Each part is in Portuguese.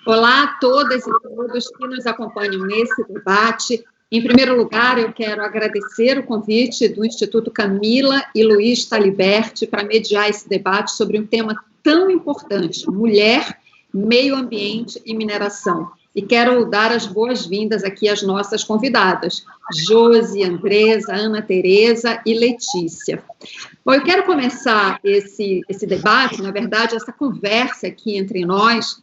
Olá a todas e todos que nos acompanham nesse debate. Em primeiro lugar, eu quero agradecer o convite do Instituto Camila e Luiz Taliberti para mediar esse debate sobre um tema tão importante, mulher, meio ambiente e mineração. E quero dar as boas-vindas aqui às nossas convidadas, Josi, Andresa, Ana Tereza e Letícia. Bom, eu quero começar esse debate, na verdade, essa conversa aqui entre nós,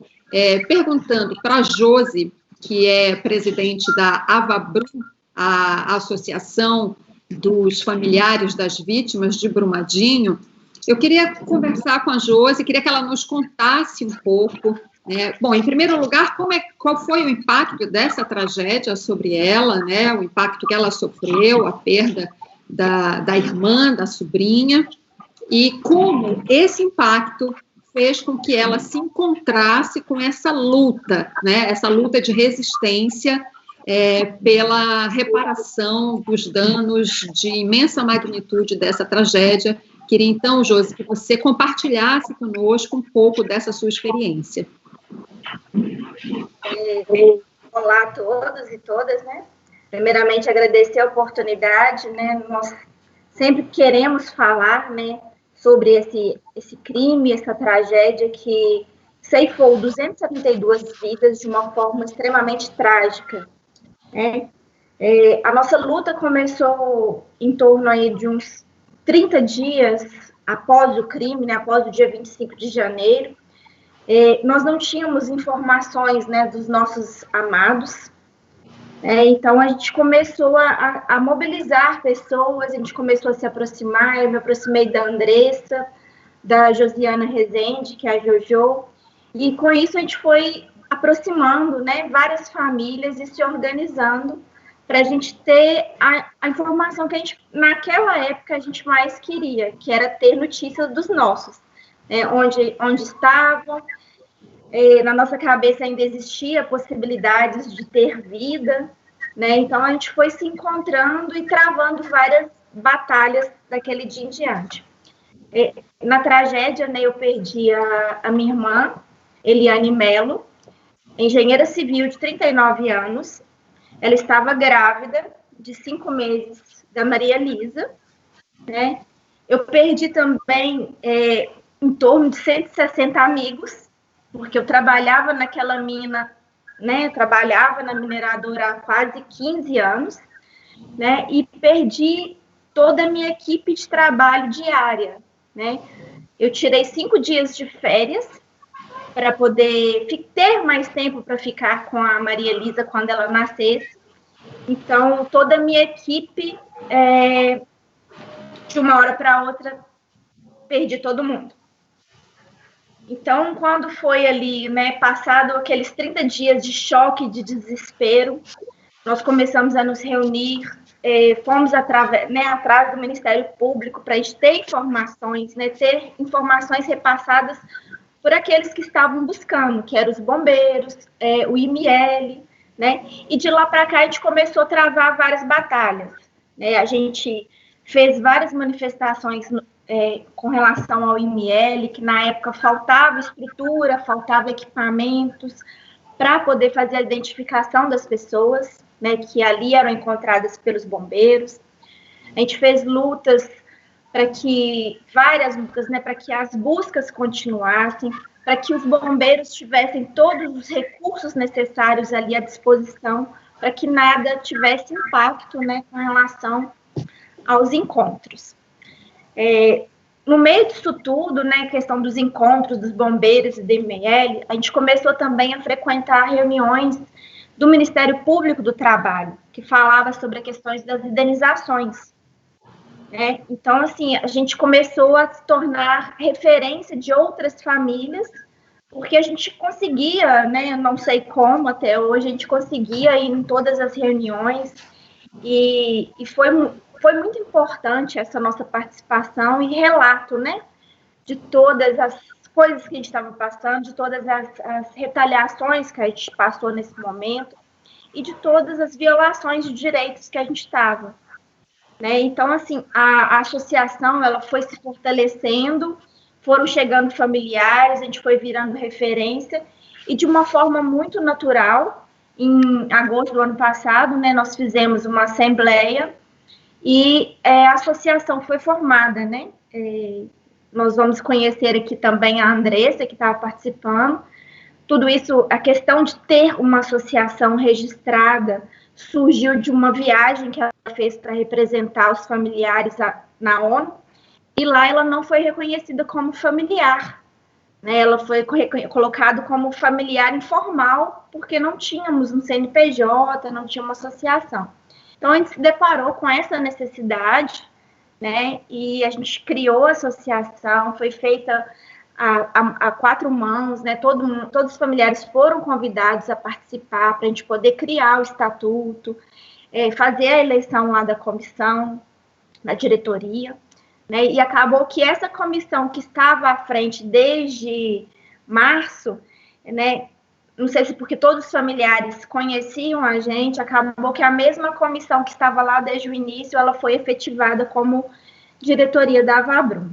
perguntando para a Josi, que é presidente da Avabrum, a Associação dos Familiares das Vítimas de Brumadinho. Eu queria conversar com a Josi, queria que ela nos contasse um pouco. Bom, em primeiro lugar, qual foi o impacto dessa tragédia sobre ela, né? O impacto que ela sofreu, a perda da irmã, da sobrinha, e como esse impacto fez com que ela se encontrasse com essa luta, né? Essa luta de resistência pela reparação dos danos de imensa magnitude dessa tragédia. Queria então, Josi, que você compartilhasse conosco um pouco dessa sua experiência. Olá a todos e todas, né? Primeiramente, agradecer a oportunidade, né? Nós sempre queremos falar, né, sobre esse crime, essa tragédia que ceifou 272 vidas de uma forma extremamente trágica, né? A nossa luta começou em torno aí de uns 30 dias após o crime, né, após o dia 25 de janeiro. Nós não tínhamos informações, né, dos nossos amados, então a gente começou a mobilizar pessoas, a gente começou a se aproximar. Eu me aproximei da Andressa, da Josiana Rezende, que é a Jojo, e com isso a gente foi aproximando, né, várias famílias e se organizando para a gente ter a informação que a gente, naquela época, a gente mais queria, que era ter notícias dos nossos, onde estavam. Na nossa cabeça ainda existia possibilidades de ter vida, né? Então a gente foi se encontrando e travando várias batalhas daquele dia em diante. Na tragédia, né, eu perdi a minha irmã, Eliane Melo, engenheira civil de 39 anos. Ela estava grávida de 5 meses da Maria Elisa, né? Eu perdi também em torno de 160 amigos, porque eu trabalhava naquela mina, né? Eu trabalhava na mineradora há quase 15 anos, né? E perdi toda a minha equipe de trabalho diária, né? Eu tirei 5 dias de férias para poder ter mais tempo para ficar com a Maria Elisa quando ela nascesse. Então, toda a minha equipe, de uma hora para outra, perdi todo mundo. Então, quando foi ali, né, passado aqueles 30 dias de choque, de desespero, nós começamos a nos reunir, fomos atrás do Ministério Público para a gente ter informações, né, ter informações repassadas por aqueles que estavam buscando, que eram os bombeiros, o IML, né, e de lá para cá a gente começou a travar várias batalhas, né, a gente fez várias manifestações com relação ao IML, que na época faltava estrutura, faltava equipamentos para poder fazer a identificação das pessoas, né, que ali eram encontradas pelos bombeiros. A gente fez lutas várias lutas, né, para que as buscas continuassem, para que os bombeiros tivessem todos os recursos necessários ali à disposição, para que nada tivesse impacto, né, com relação aos encontros. No meio disso tudo, né, questão dos encontros dos bombeiros e do IML, a gente começou também a frequentar reuniões do Ministério Público do Trabalho, que falava sobre as questões das indenizações, né? Então, assim, a gente começou a se tornar referência de outras famílias, porque a gente conseguia, né, não sei como até hoje, a gente conseguia ir em todas as reuniões, e foi muito importante essa nossa participação e relato, né, de todas as coisas que a gente estava passando, de todas as retaliações que a gente passou nesse momento e de todas as violações de direitos que a gente estava, né? Então, assim, a associação, ela foi se fortalecendo, foram chegando familiares, a gente foi virando referência E de uma forma muito natural, em agosto do ano passado, né, nós fizemos uma assembleia e a associação foi formada, né? Nós vamos conhecer aqui também a Andressa, que estava participando. Tudo isso, a questão de ter uma associação registrada, surgiu de uma viagem que ela fez para representar os familiares na ONU, e lá ela não foi reconhecida como familiar, né? Ela foi colocada como familiar informal, porque não tínhamos um CNPJ, não tinha uma associação. Então, a gente se deparou com essa necessidade, né? E a gente criou a associação, foi feita a 4 mãos, né? Todos os familiares foram convidados a participar para a gente poder criar o estatuto, fazer a eleição lá da comissão, da diretoria, né? E acabou que essa comissão que estava à frente desde março, né? Não sei se porque todos os familiares conheciam a gente, acabou que a mesma comissão que estava lá desde o início, ela foi efetivada como diretoria da Avabrum.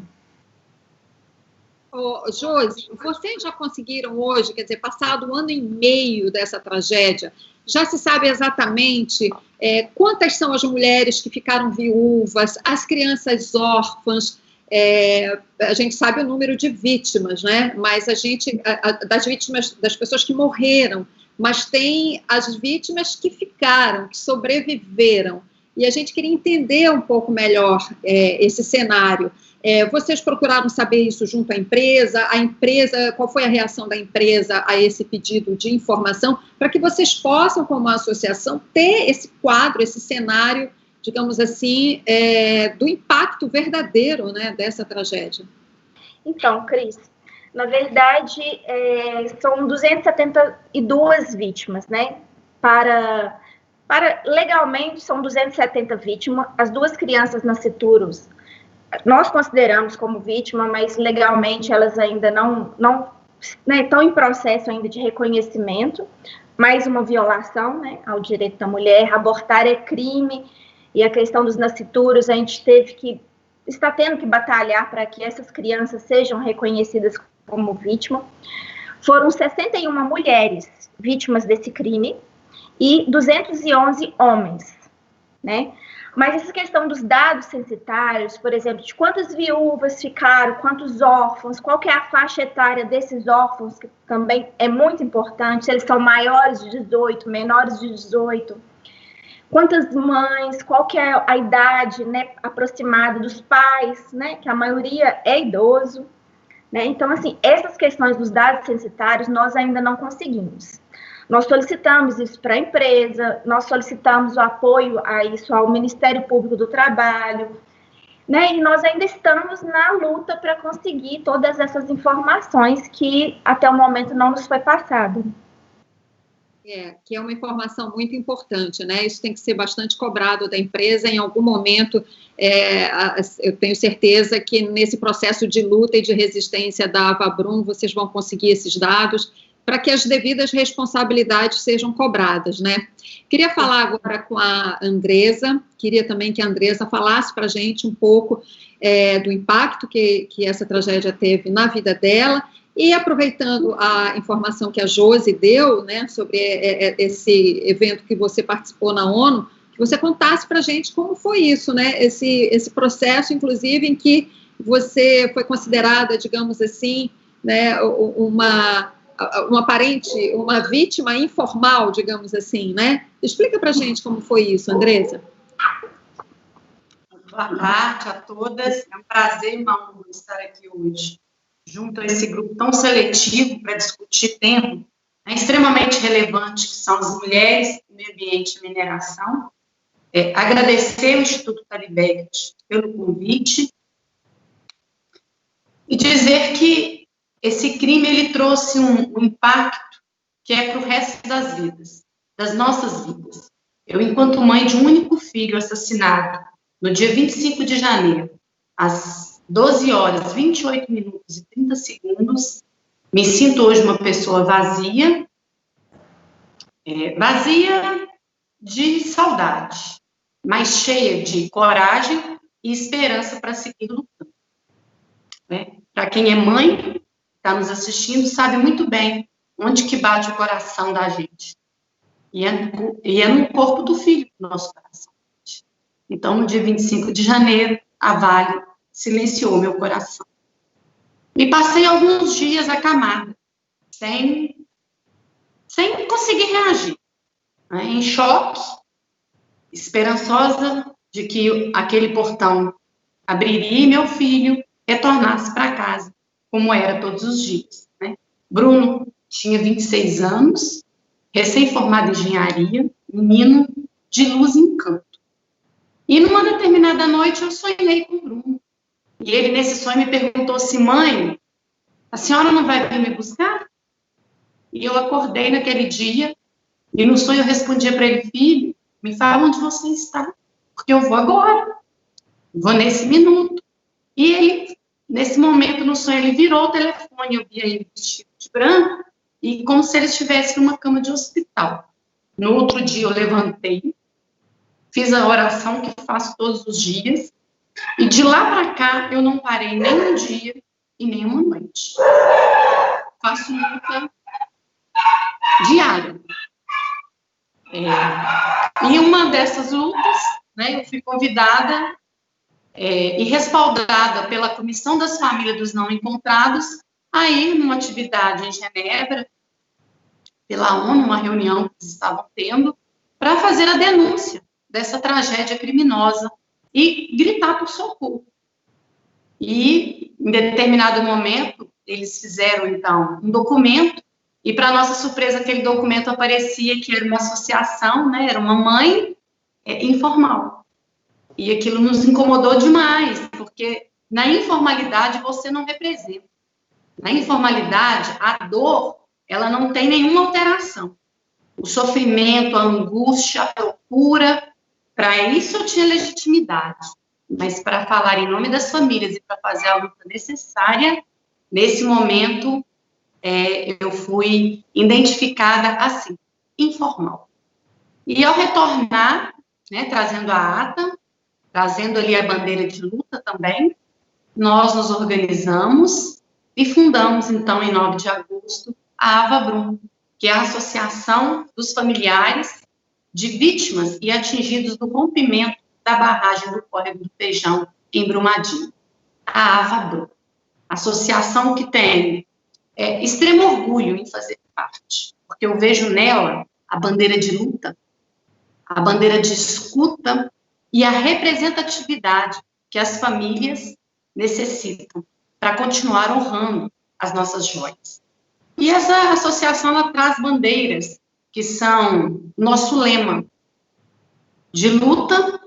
Josi, vocês já conseguiram hoje, quer dizer, passado 1 ano e meio dessa tragédia, já se sabe exatamente quantas são as mulheres que ficaram viúvas, as crianças órfãs, a gente sabe o número de vítimas, né? Mas das vítimas, das pessoas que morreram, mas tem as vítimas que ficaram, que sobreviveram. E a gente queria entender um pouco melhor esse cenário. Vocês procuraram saber isso junto à empresa? Qual foi a reação da empresa a esse pedido de informação, para que vocês possam, como associação, ter esse quadro, esse cenário, digamos assim, do impacto verdadeiro, né, dessa tragédia? Então, Cris, na verdade, são 272 vítimas, né? Legalmente, são 270 vítimas. As 2 crianças nascituros, nós consideramos como vítima, mas legalmente elas ainda não né, estão em processo ainda de reconhecimento. Mais uma violação, né, ao direito da mulher. Abortar é crime. E a questão dos nascituros, a gente está tendo que batalhar para que essas crianças sejam reconhecidas como vítima. Foram 61 mulheres vítimas desse crime e 211 homens, né? Mas essa questão dos dados censitários, por exemplo, de quantas viúvas ficaram, quantos órfãos, qual que é a faixa etária desses órfãos, que também é muito importante, se eles são maiores de 18, menores de 18, quantas mães, qual que é a idade, né, aproximada dos pais, né, que a maioria é idoso, né? Então, assim, essas questões dos dados censitários nós ainda não conseguimos. Nós solicitamos isso para a empresa, nós solicitamos o apoio a isso ao Ministério Público do Trabalho, né? E nós ainda estamos na luta para conseguir todas essas informações que até o momento não nos foi passado. Que é uma informação muito importante, né? Isso tem que ser bastante cobrado da empresa. Em algum momento, eu tenho certeza que nesse processo de luta e de resistência da Avabrum, vocês vão conseguir esses dados para que as devidas responsabilidades sejam cobradas, né? Queria falar agora com a Andressa, queria também que a Andressa falasse para a gente um pouco do impacto que essa tragédia teve na vida dela, e aproveitando a informação que a Josi deu, né, sobre esse evento que você participou na ONU, que você contasse para a gente como foi isso, né, esse processo, inclusive, em que você foi considerada, digamos assim, né, uma vítima informal, digamos assim, né? Explica para a gente como foi isso, Andressa. Boa tarde a todas, é um prazer e uma honra estar aqui hoje, junto a esse grupo tão seletivo para discutir tema extremamente relevante, que são as mulheres, meio ambiente e mineração. Agradecer ao Instituto Talibert pelo convite e dizer que esse crime ele trouxe um impacto que é para o resto das vidas, das nossas vidas. Eu, enquanto mãe de um único filho assassinado no dia 25 de janeiro, às 12 horas, 28 minutos e 30 segundos, me sinto hoje uma pessoa vazia, vazia de saudade, mas cheia de coragem e esperança para seguir lutando. Para quem é mãe, está nos assistindo, sabe muito bem onde que bate o coração da gente? E é no corpo do filho do nosso coração. Então, no dia 25 de janeiro, a Vale silenciou meu coração. E passei alguns dias acamada, sem conseguir reagir, né? Em choque, esperançosa de que aquele portão abriria e meu filho retornasse para casa, como era todos os dias, né? Bruno tinha 26 anos, recém-formado em engenharia, menino de luz e encanto. E numa determinada noite eu sonhei com o Bruno. E ele, nesse sonho, me perguntou assim: mãe, a senhora não vai vir me buscar? E eu acordei naquele dia, e no sonho eu respondia para ele: filho, me fala onde você está, porque eu vou agora, vou nesse minuto. E ele, nesse momento, no sonho, ele virou o telefone, eu via ele vestido de branco, e como se ele estivesse numa cama de hospital. No outro dia eu levantei, fiz a oração que faço todos os dias, e de lá para cá eu não parei nem um dia e nem uma noite. Faço luta diária. E uma dessas lutas, né, eu fui convidada e respaldada pela Comissão das Famílias dos Não Encontrados a ir numa atividade em Genebra, pela ONU, uma reunião que eles estavam tendo, para fazer a denúncia dessa tragédia criminosa e gritar por socorro. E, em determinado momento, eles fizeram, então, um documento, e, para nossa surpresa, aquele documento aparecia que era uma associação, né, era uma mãe informal. E aquilo nos incomodou demais, porque na informalidade você não representa. Na informalidade, a dor, ela não tem nenhuma alteração. O sofrimento, a angústia, a procura, para isso eu tinha legitimidade. Mas para falar em nome das famílias e para fazer a luta necessária, nesse momento, eu fui identificada assim, informal. E ao retornar, né, trazendo a ata, trazendo ali a bandeira de luta também, nós nos organizamos e fundamos, então, em 9 de agosto, a AvaBrum, que é a Associação dos Familiares de Vítimas e Atingidos do Rompimento da Barragem do Córrego do Feijão, em Brumadinho. A AvaBrum, associação que tem extremo orgulho em fazer parte, porque eu vejo nela a bandeira de luta, a bandeira de escuta e a representatividade que as famílias necessitam para continuar honrando as nossas joias. E essa associação, ela traz bandeiras que são nosso lema de luta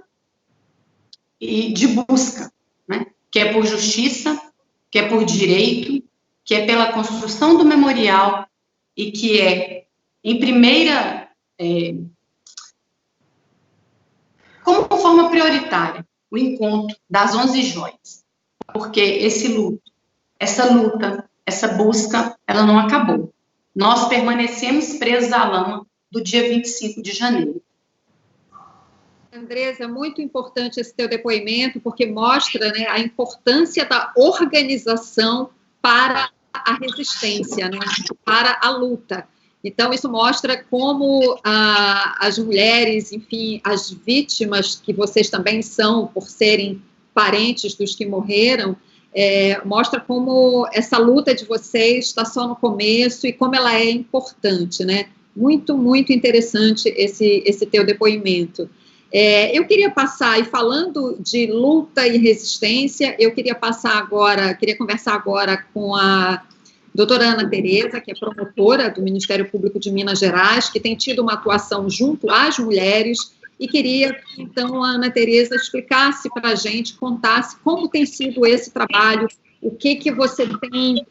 e de busca, né? Que é por justiça, que é por direito, que é pela construção do memorial e que é, em primeira, como forma prioritária, o encontro das 11 joias. Porque esse luto, essa luta, essa busca, ela não acabou. Nós permanecemos presos à lama do dia 25 de janeiro. Andresa, muito importante esse teu depoimento, porque mostra, né, a importância da organização para a resistência, né, para a luta. Então, isso mostra como as mulheres, enfim, as vítimas, que vocês também são, por serem parentes dos que morreram, mostra como essa luta de vocês está só no começo e como ela é importante, né? Muito, muito interessante esse teu depoimento. Eu queria passar, e falando de luta e resistência, eu queria conversar agora com a doutora Ana Tereza, que é promotora do Ministério Público de Minas Gerais, que tem tido uma atuação junto às mulheres, e queria que, então, a Ana Tereza explicasse para a gente, contasse como tem sido esse trabalho, o que você tem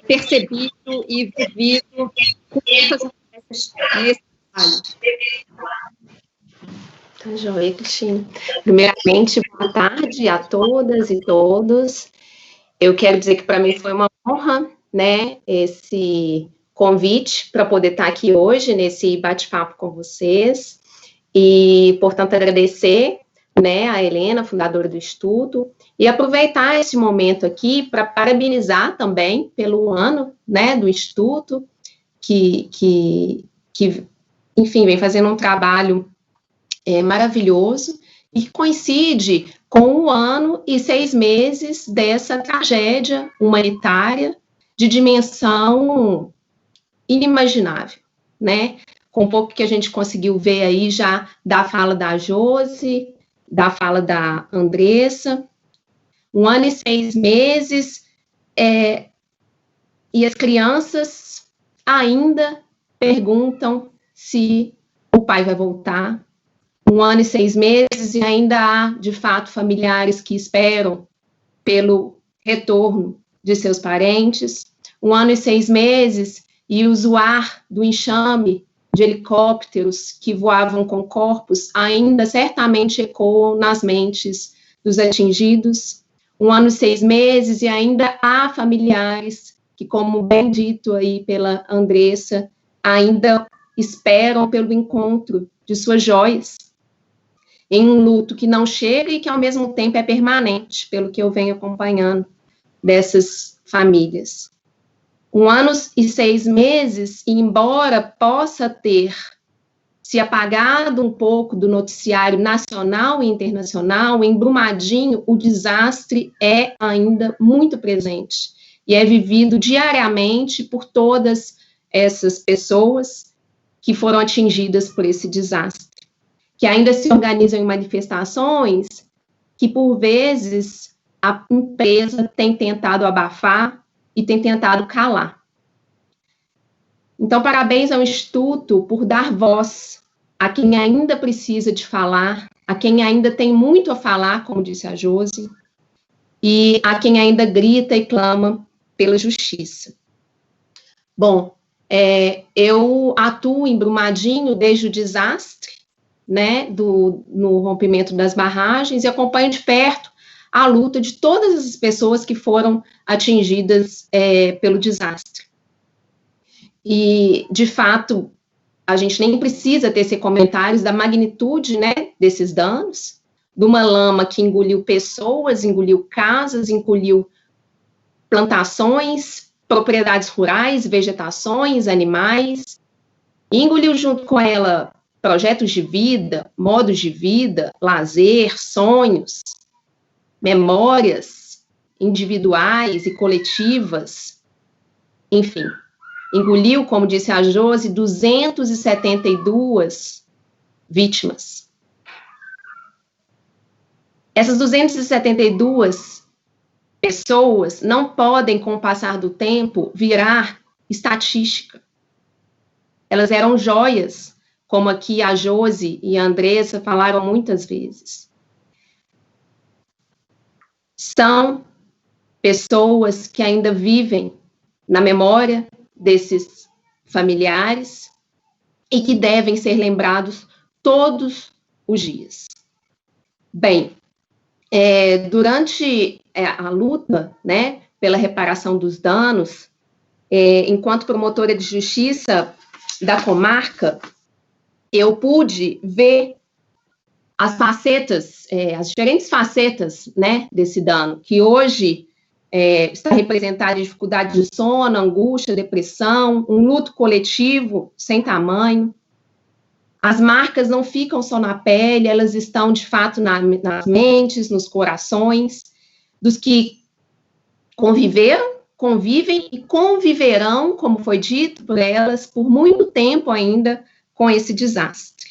percebido e vivido com essas mulheres nesse trabalho. Tá joia, Cristina. Primeiramente, boa tarde a todas e todos. Eu quero dizer que para mim foi uma honra, né, esse convite para poder estar aqui hoje nesse bate-papo com vocês e, portanto, agradecer, né, a Helena, fundadora do Instituto, e aproveitar esse momento aqui para parabenizar também pelo ano, né, do Instituto, enfim, vem fazendo um trabalho maravilhoso, e que coincide com 1 ano e 6 meses dessa tragédia humanitária de dimensão inimaginável, né? Com um pouco que a gente conseguiu ver aí já da fala da Josi, da fala da Andressa, 1 ano e 6 meses, e as crianças ainda perguntam se o pai vai voltar. 1 ano e 6 meses, e ainda há, de fato, familiares que esperam pelo retorno de seus parentes. 1 ano e 6 meses, e o zoar do enxame de helicópteros que voavam com corpos ainda certamente ecoam nas mentes dos atingidos. 1 ano e 6 meses, e ainda há familiares que, como bem dito aí pela Andressa, ainda esperam pelo encontro de suas joias, em um luto que não chega e que, ao mesmo tempo, é permanente, pelo que eu venho acompanhando dessas famílias. 1 ano e 6 meses, e embora possa ter se apagado um pouco do noticiário nacional e internacional, em Brumadinho o desastre é ainda muito presente e é vivido diariamente por todas essas pessoas que foram atingidas por esse desastre, que ainda se organizam em manifestações que, por vezes, a empresa tem tentado abafar e tem tentado calar. Então, parabéns ao Instituto por dar voz a quem ainda precisa de falar, a quem ainda tem muito a falar, como disse a Josi, e a quem ainda grita e clama pela justiça. Bom, eu atuo em Brumadinho desde o desastre, né, no rompimento das barragens, e acompanho de perto a luta de todas as pessoas que foram atingidas pelo desastre. E, de fato, a gente nem precisa tecer comentários da magnitude, né, desses danos, de uma lama que engoliu pessoas, engoliu casas, engoliu plantações, propriedades rurais, vegetações, animais, e engoliu junto com ela projetos de vida, modos de vida, lazer, sonhos, memórias individuais e coletivas, enfim, engoliu, como disse a Josi, 272 vítimas. Essas 272 pessoas não podem, com o passar do tempo, virar estatística. Elas eram joias, como aqui a Josi e a Andressa falaram muitas vezes. São pessoas que ainda vivem na memória desses familiares e que devem ser lembrados todos os dias. Bem, durante a luta, né, pela reparação dos danos, enquanto promotora de justiça da comarca, eu pude ver as facetas, as diferentes facetas, né, desse dano, que hoje está representada em dificuldade de sono, angústia, depressão, um luto coletivo sem tamanho. As marcas não ficam só na pele, elas estão, de fato, nas mentes, nos corações, dos que conviveram, convivem e conviverão, como foi dito por elas, por muito tempo ainda com esse desastre.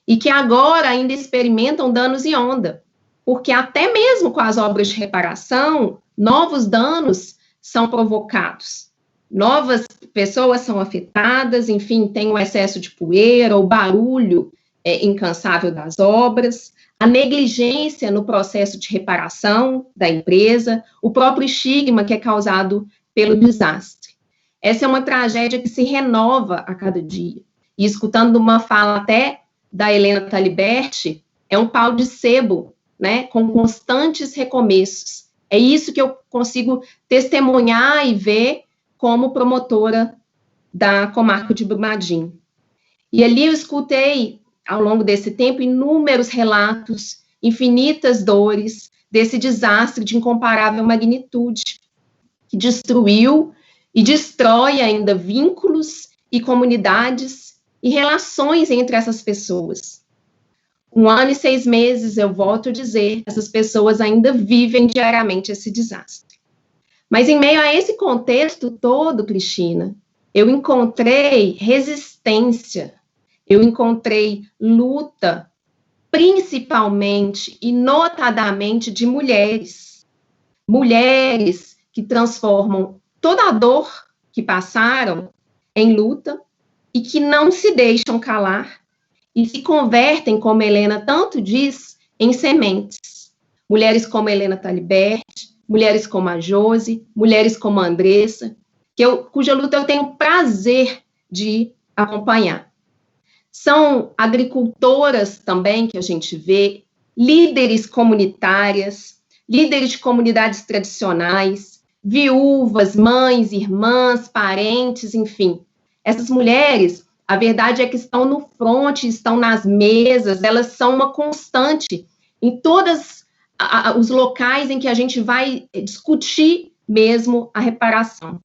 E que agora ainda experimentam danos em onda, porque até mesmo com as obras de reparação, novos danos são provocados. Novas pessoas são afetadas, enfim, tem o excesso de poeira, o barulho incansável das obras, a negligência no processo de reparação da empresa, o próprio estigma que é causado pelo desastre. Essa é uma tragédia que se renova a cada dia. E escutando uma fala até da Helena Taliberti, é um pau de sebo, né, com constantes recomeços. É isso que eu consigo testemunhar e ver como promotora da comarca de Brumadinho. E ali eu escutei, ao longo desse tempo, inúmeros relatos, infinitas dores desse desastre de incomparável magnitude, que destruiu e destrói ainda vínculos e comunidades e relações entre essas pessoas. 1 ano e 6 meses, eu volto a dizer, essas pessoas ainda vivem diariamente esse desastre. Mas em meio a esse contexto todo, Cristina, eu encontrei resistência, eu encontrei luta, principalmente e notadamente de mulheres. Mulheres que transformam toda a dor que passaram em luta e que não se deixam calar e se convertem, como Helena tanto diz, em sementes. Mulheres como Helena Thalibert, mulheres como a Josi, mulheres como a Andressa, cuja luta eu tenho prazer de acompanhar. São agricultoras também que a gente vê, líderes comunitárias, líderes de comunidades tradicionais, viúvas, mães, irmãs, parentes, enfim. Essas mulheres, a verdade é que estão no fronte, estão nas mesas, elas são uma constante em todos os locais em que a gente vai discutir mesmo a reparação.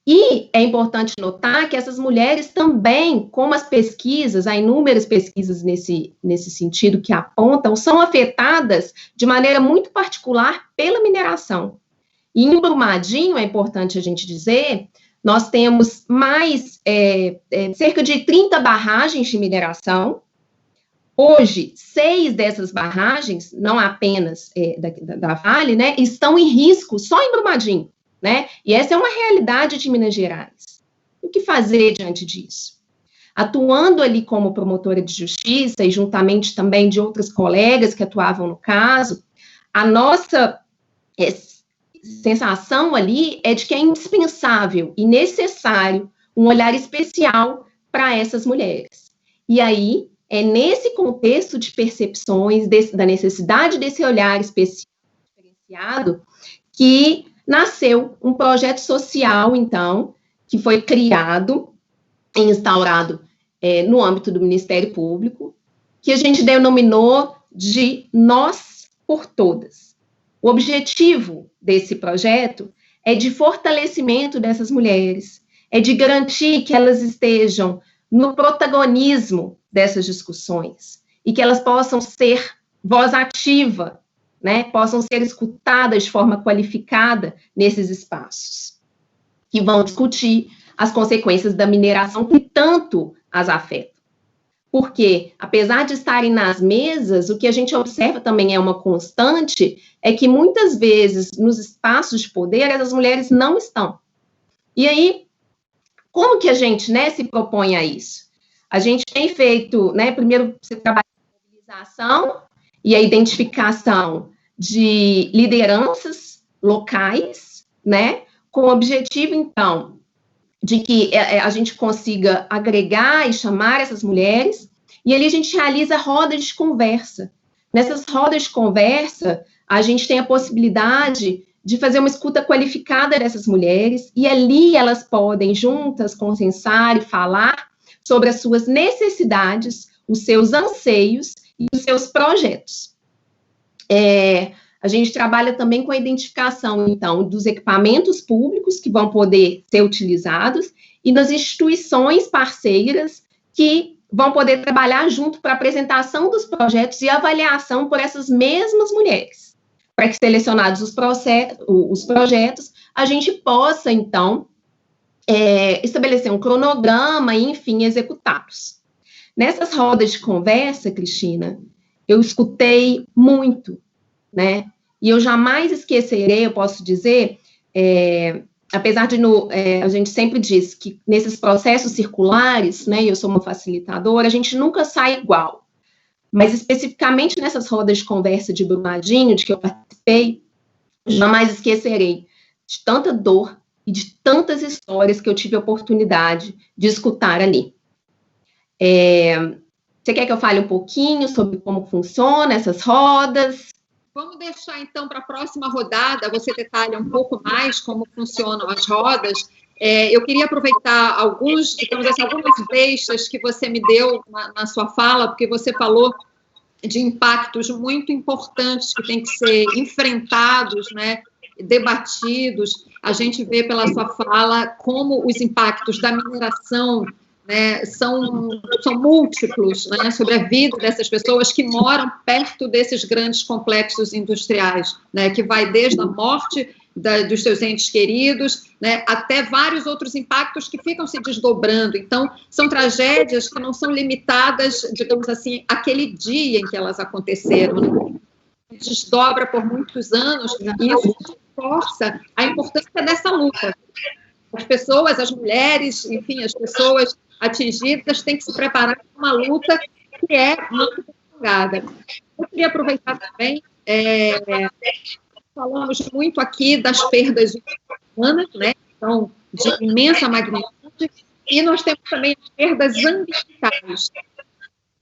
E é importante notar que essas mulheres também, como as pesquisas, há inúmeras pesquisas nesse sentido que apontam, são afetadas de maneira muito particular pela mineração. E em Brumadinho, é importante a gente dizer, nós temos mais, cerca de 30 barragens de mineração. Hoje, 6 dessas barragens, não apenas da Vale, né, estão em risco só em Brumadinho, né? E essa é uma realidade de Minas Gerais. O que fazer diante disso? Atuando ali como promotora de justiça e juntamente também de outras colegas que atuavam no caso, a nossa sensação ali é de que é indispensável e necessário um olhar especial para essas mulheres. E aí, é nesse contexto de percepções, da necessidade desse olhar especial, diferenciado, que nasceu um projeto social, então, que foi criado e instaurado no âmbito do Ministério Público, que a gente denominou de Nós por Todas. O objetivo desse projeto é de fortalecimento dessas mulheres, é de garantir que elas estejam no protagonismo dessas discussões e que elas possam ser voz ativa, né, possam ser escutadas de forma qualificada nesses espaços, que vão discutir as consequências da mineração que tanto as afetam. Porque, apesar de estarem nas mesas, o que a gente observa também é uma constante, é que muitas vezes nos espaços de poder as mulheres não estão. E aí, como que a gente, né, se propõe a isso? A gente tem feito, né, primeiro você trabalha a mobilização e a identificação de lideranças locais, né, com o objetivo, então, de que a gente consiga agregar e chamar essas mulheres, e ali a gente realiza rodas de conversa. Nessas rodas de conversa, a gente tem a possibilidade de fazer uma escuta qualificada dessas mulheres, e ali elas podem, juntas, consensar e falar sobre as suas necessidades, os seus anseios e os seus projetos. A gente trabalha também com a identificação, então, dos equipamentos públicos que vão poder ser utilizados e das instituições parceiras que vão poder trabalhar junto para a apresentação dos projetos e avaliação por essas mesmas mulheres, para que, selecionados os projetos, a gente possa, então, estabelecer um cronograma e, enfim, executá-los. Nessas rodas de conversa, Cristina, eu escutei muito, né? E eu jamais esquecerei, eu posso dizer, apesar de a gente sempre diz que nesses processos circulares, né, eu sou uma facilitadora, a gente nunca sai igual. Mas especificamente nessas rodas de conversa de Brumadinho, de que eu participei, jamais esquecerei de tanta dor e de tantas histórias que eu tive a oportunidade de escutar ali. Você quer que eu fale um pouquinho sobre como funcionam essas rodas? Vamos deixar, então, para a próxima rodada, você detalha um pouco mais como funcionam as rodas. Eu queria aproveitar algumas deixas que você me deu na sua fala, porque você falou de impactos muito importantes que têm que ser enfrentados, né, debatidos. A gente vê pela sua fala como os impactos da mineração, né, são múltiplos, né, sobre a vida dessas pessoas que moram perto desses grandes complexos industriais, né, que vai desde a morte dos seus entes queridos, né, até vários outros impactos que ficam se desdobrando. Então, são tragédias que não são limitadas, digamos assim, àquele dia em que elas aconteceram, né? Desdobra por muitos anos, e isso reforça a importância dessa luta. As pessoas, as mulheres, enfim, as pessoas atingidas têm que se preparar para uma luta que é muito prolongada. Eu queria aproveitar também, falamos muito aqui das perdas humanas, né, então, de imensa magnitude, e nós temos também as perdas ambientais.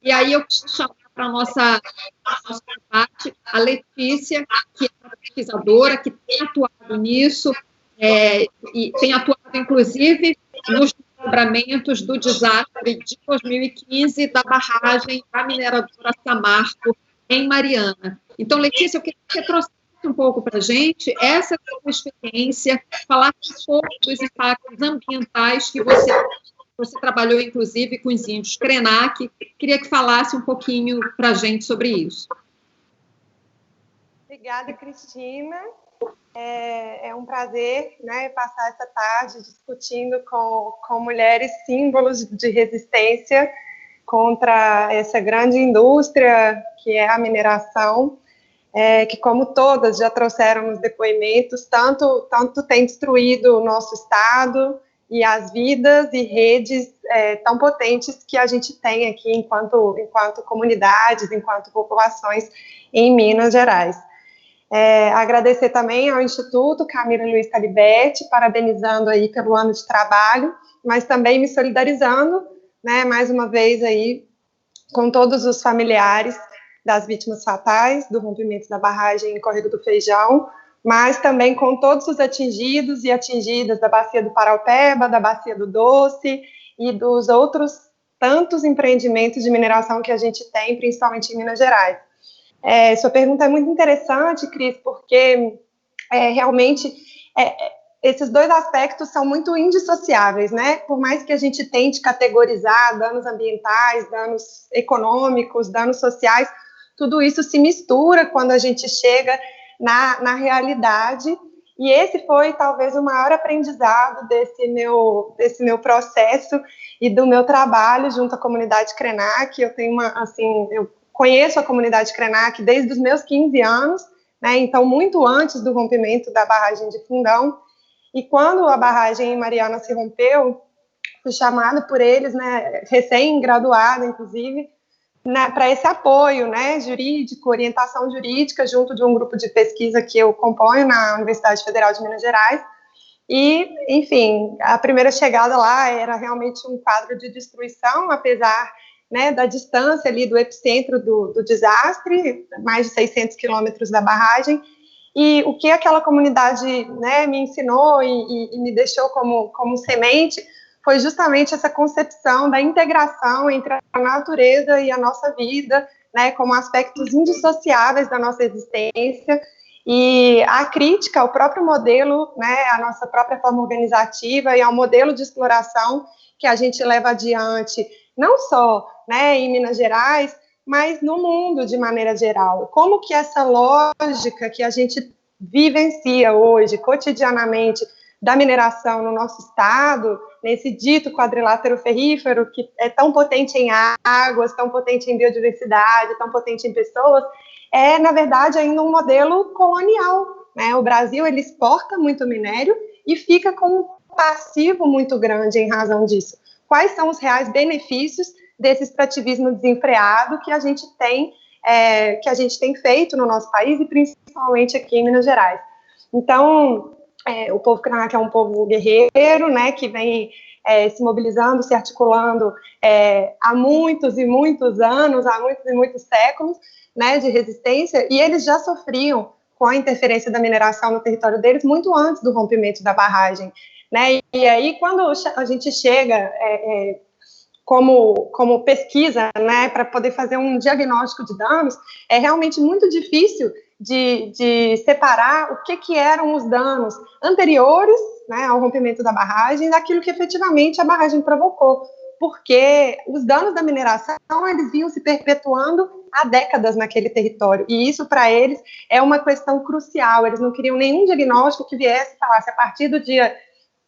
E aí eu quero chamar para nosso debate a Letícia, que é uma pesquisadora, que tem atuado nisso, e tem atuado, inclusive, nos desdobramentos do desastre de 2015 da barragem da mineradora Samarco, em Mariana. Então, Letícia, eu queria que você trouxesse um pouco para a gente essa sua experiência, falar um pouco dos impactos ambientais que você trabalhou, inclusive, com os índios Krenak. Queria que falasse um pouquinho para a gente sobre isso. Obrigada, Cristina. É um prazer, né, passar essa tarde discutindo com mulheres símbolos de resistência contra essa grande indústria que é a mineração, que, como todas já trouxeram nos depoimentos, tanto tem destruído o nosso estado e as vidas e redes tão potentes que a gente tem aqui enquanto comunidades, enquanto populações em Minas Gerais. Agradecer também ao Instituto Camila Luiz Taliberti, parabenizando aí pelo ano de trabalho, mas também me solidarizando, né, mais uma vez aí, com todos os familiares das vítimas fatais do rompimento da barragem em Córrego do Feijão, mas também com todos os atingidos e atingidas da Bacia do Paraupeba, da Bacia do Doce e dos outros tantos empreendimentos de mineração que a gente tem, principalmente em Minas Gerais. Sua pergunta é muito interessante, Cris, porque realmente esses dois aspectos são muito indissociáveis, né? Por mais que a gente tente categorizar danos ambientais, danos econômicos, danos sociais, tudo isso se mistura quando a gente chega na realidade, e esse foi talvez o maior aprendizado desse meu processo e do meu trabalho junto à comunidade Krenak. Eu conheço a comunidade Krenak desde os meus 15 anos, né, então muito antes do rompimento da barragem de Fundão, e quando a barragem em Mariana se rompeu, fui chamada por eles, né, recém-graduada, inclusive, para esse apoio, né, jurídico, orientação jurídica, junto de um grupo de pesquisa que eu componho na Universidade Federal de Minas Gerais. E, enfim, a primeira chegada lá era realmente um quadro de destruição, apesar, né, da distância ali do epicentro do desastre, mais de 600 quilômetros da barragem. E o que aquela comunidade, né, me ensinou e me deixou como semente foi justamente essa concepção da integração entre a natureza e a nossa vida, né, como aspectos indissociáveis da nossa existência, e a crítica ao próprio modelo, né, a nossa própria forma organizativa e ao modelo de exploração que a gente leva adiante, não só, né, em Minas Gerais, mas no mundo de maneira geral. Como que essa lógica que a gente vivencia hoje, cotidianamente, da mineração no nosso estado, nesse dito quadrilátero ferrífero, que é tão potente em águas, tão potente em biodiversidade, tão potente em pessoas, é, na verdade, ainda um modelo colonial, né? O Brasil, ele exporta muito minério e fica com um passivo muito grande em razão disso. Quais são os reais benefícios desse extrativismo desenfreado que a gente tem feito no nosso país e principalmente aqui em Minas Gerais? Então, o povo Krenak é um povo guerreiro, né, que vem se mobilizando, se articulando há muitos e muitos anos, há muitos e muitos séculos, né, de resistência, e eles já sofriam com a interferência da mineração no território deles muito antes do rompimento da barragem, né, e aí quando a gente chega como pesquisa, né, para poder fazer um diagnóstico de danos, é realmente muito difícil de separar o que eram os danos anteriores, né, ao rompimento da barragem daquilo que efetivamente a barragem provocou, porque os danos da mineração eles vinham se perpetuando há décadas naquele território, e isso para eles é uma questão crucial. Eles não queriam nenhum diagnóstico que viesse e falasse a partir do dia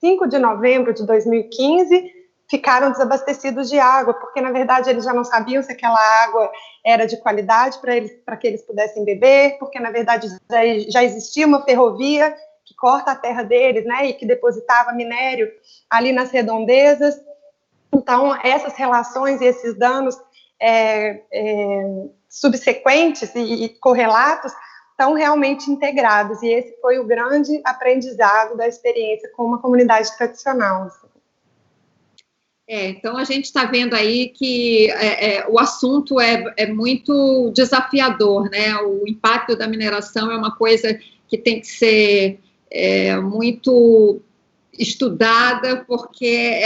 5 de novembro de 2015 ficaram desabastecidos de água, porque na verdade eles já não sabiam se aquela água era de qualidade para que eles pudessem beber, porque na verdade já existia uma ferrovia que corta a terra deles, né, e que depositava minério ali nas redondezas. Então essas relações e esses danos subsequentes e correlatos estão realmente integrados, e esse foi o grande aprendizado da experiência com uma comunidade tradicional. Então a gente está vendo aí que o assunto é muito desafiador, né? O impacto da mineração é uma coisa que tem que ser muito estudada, porque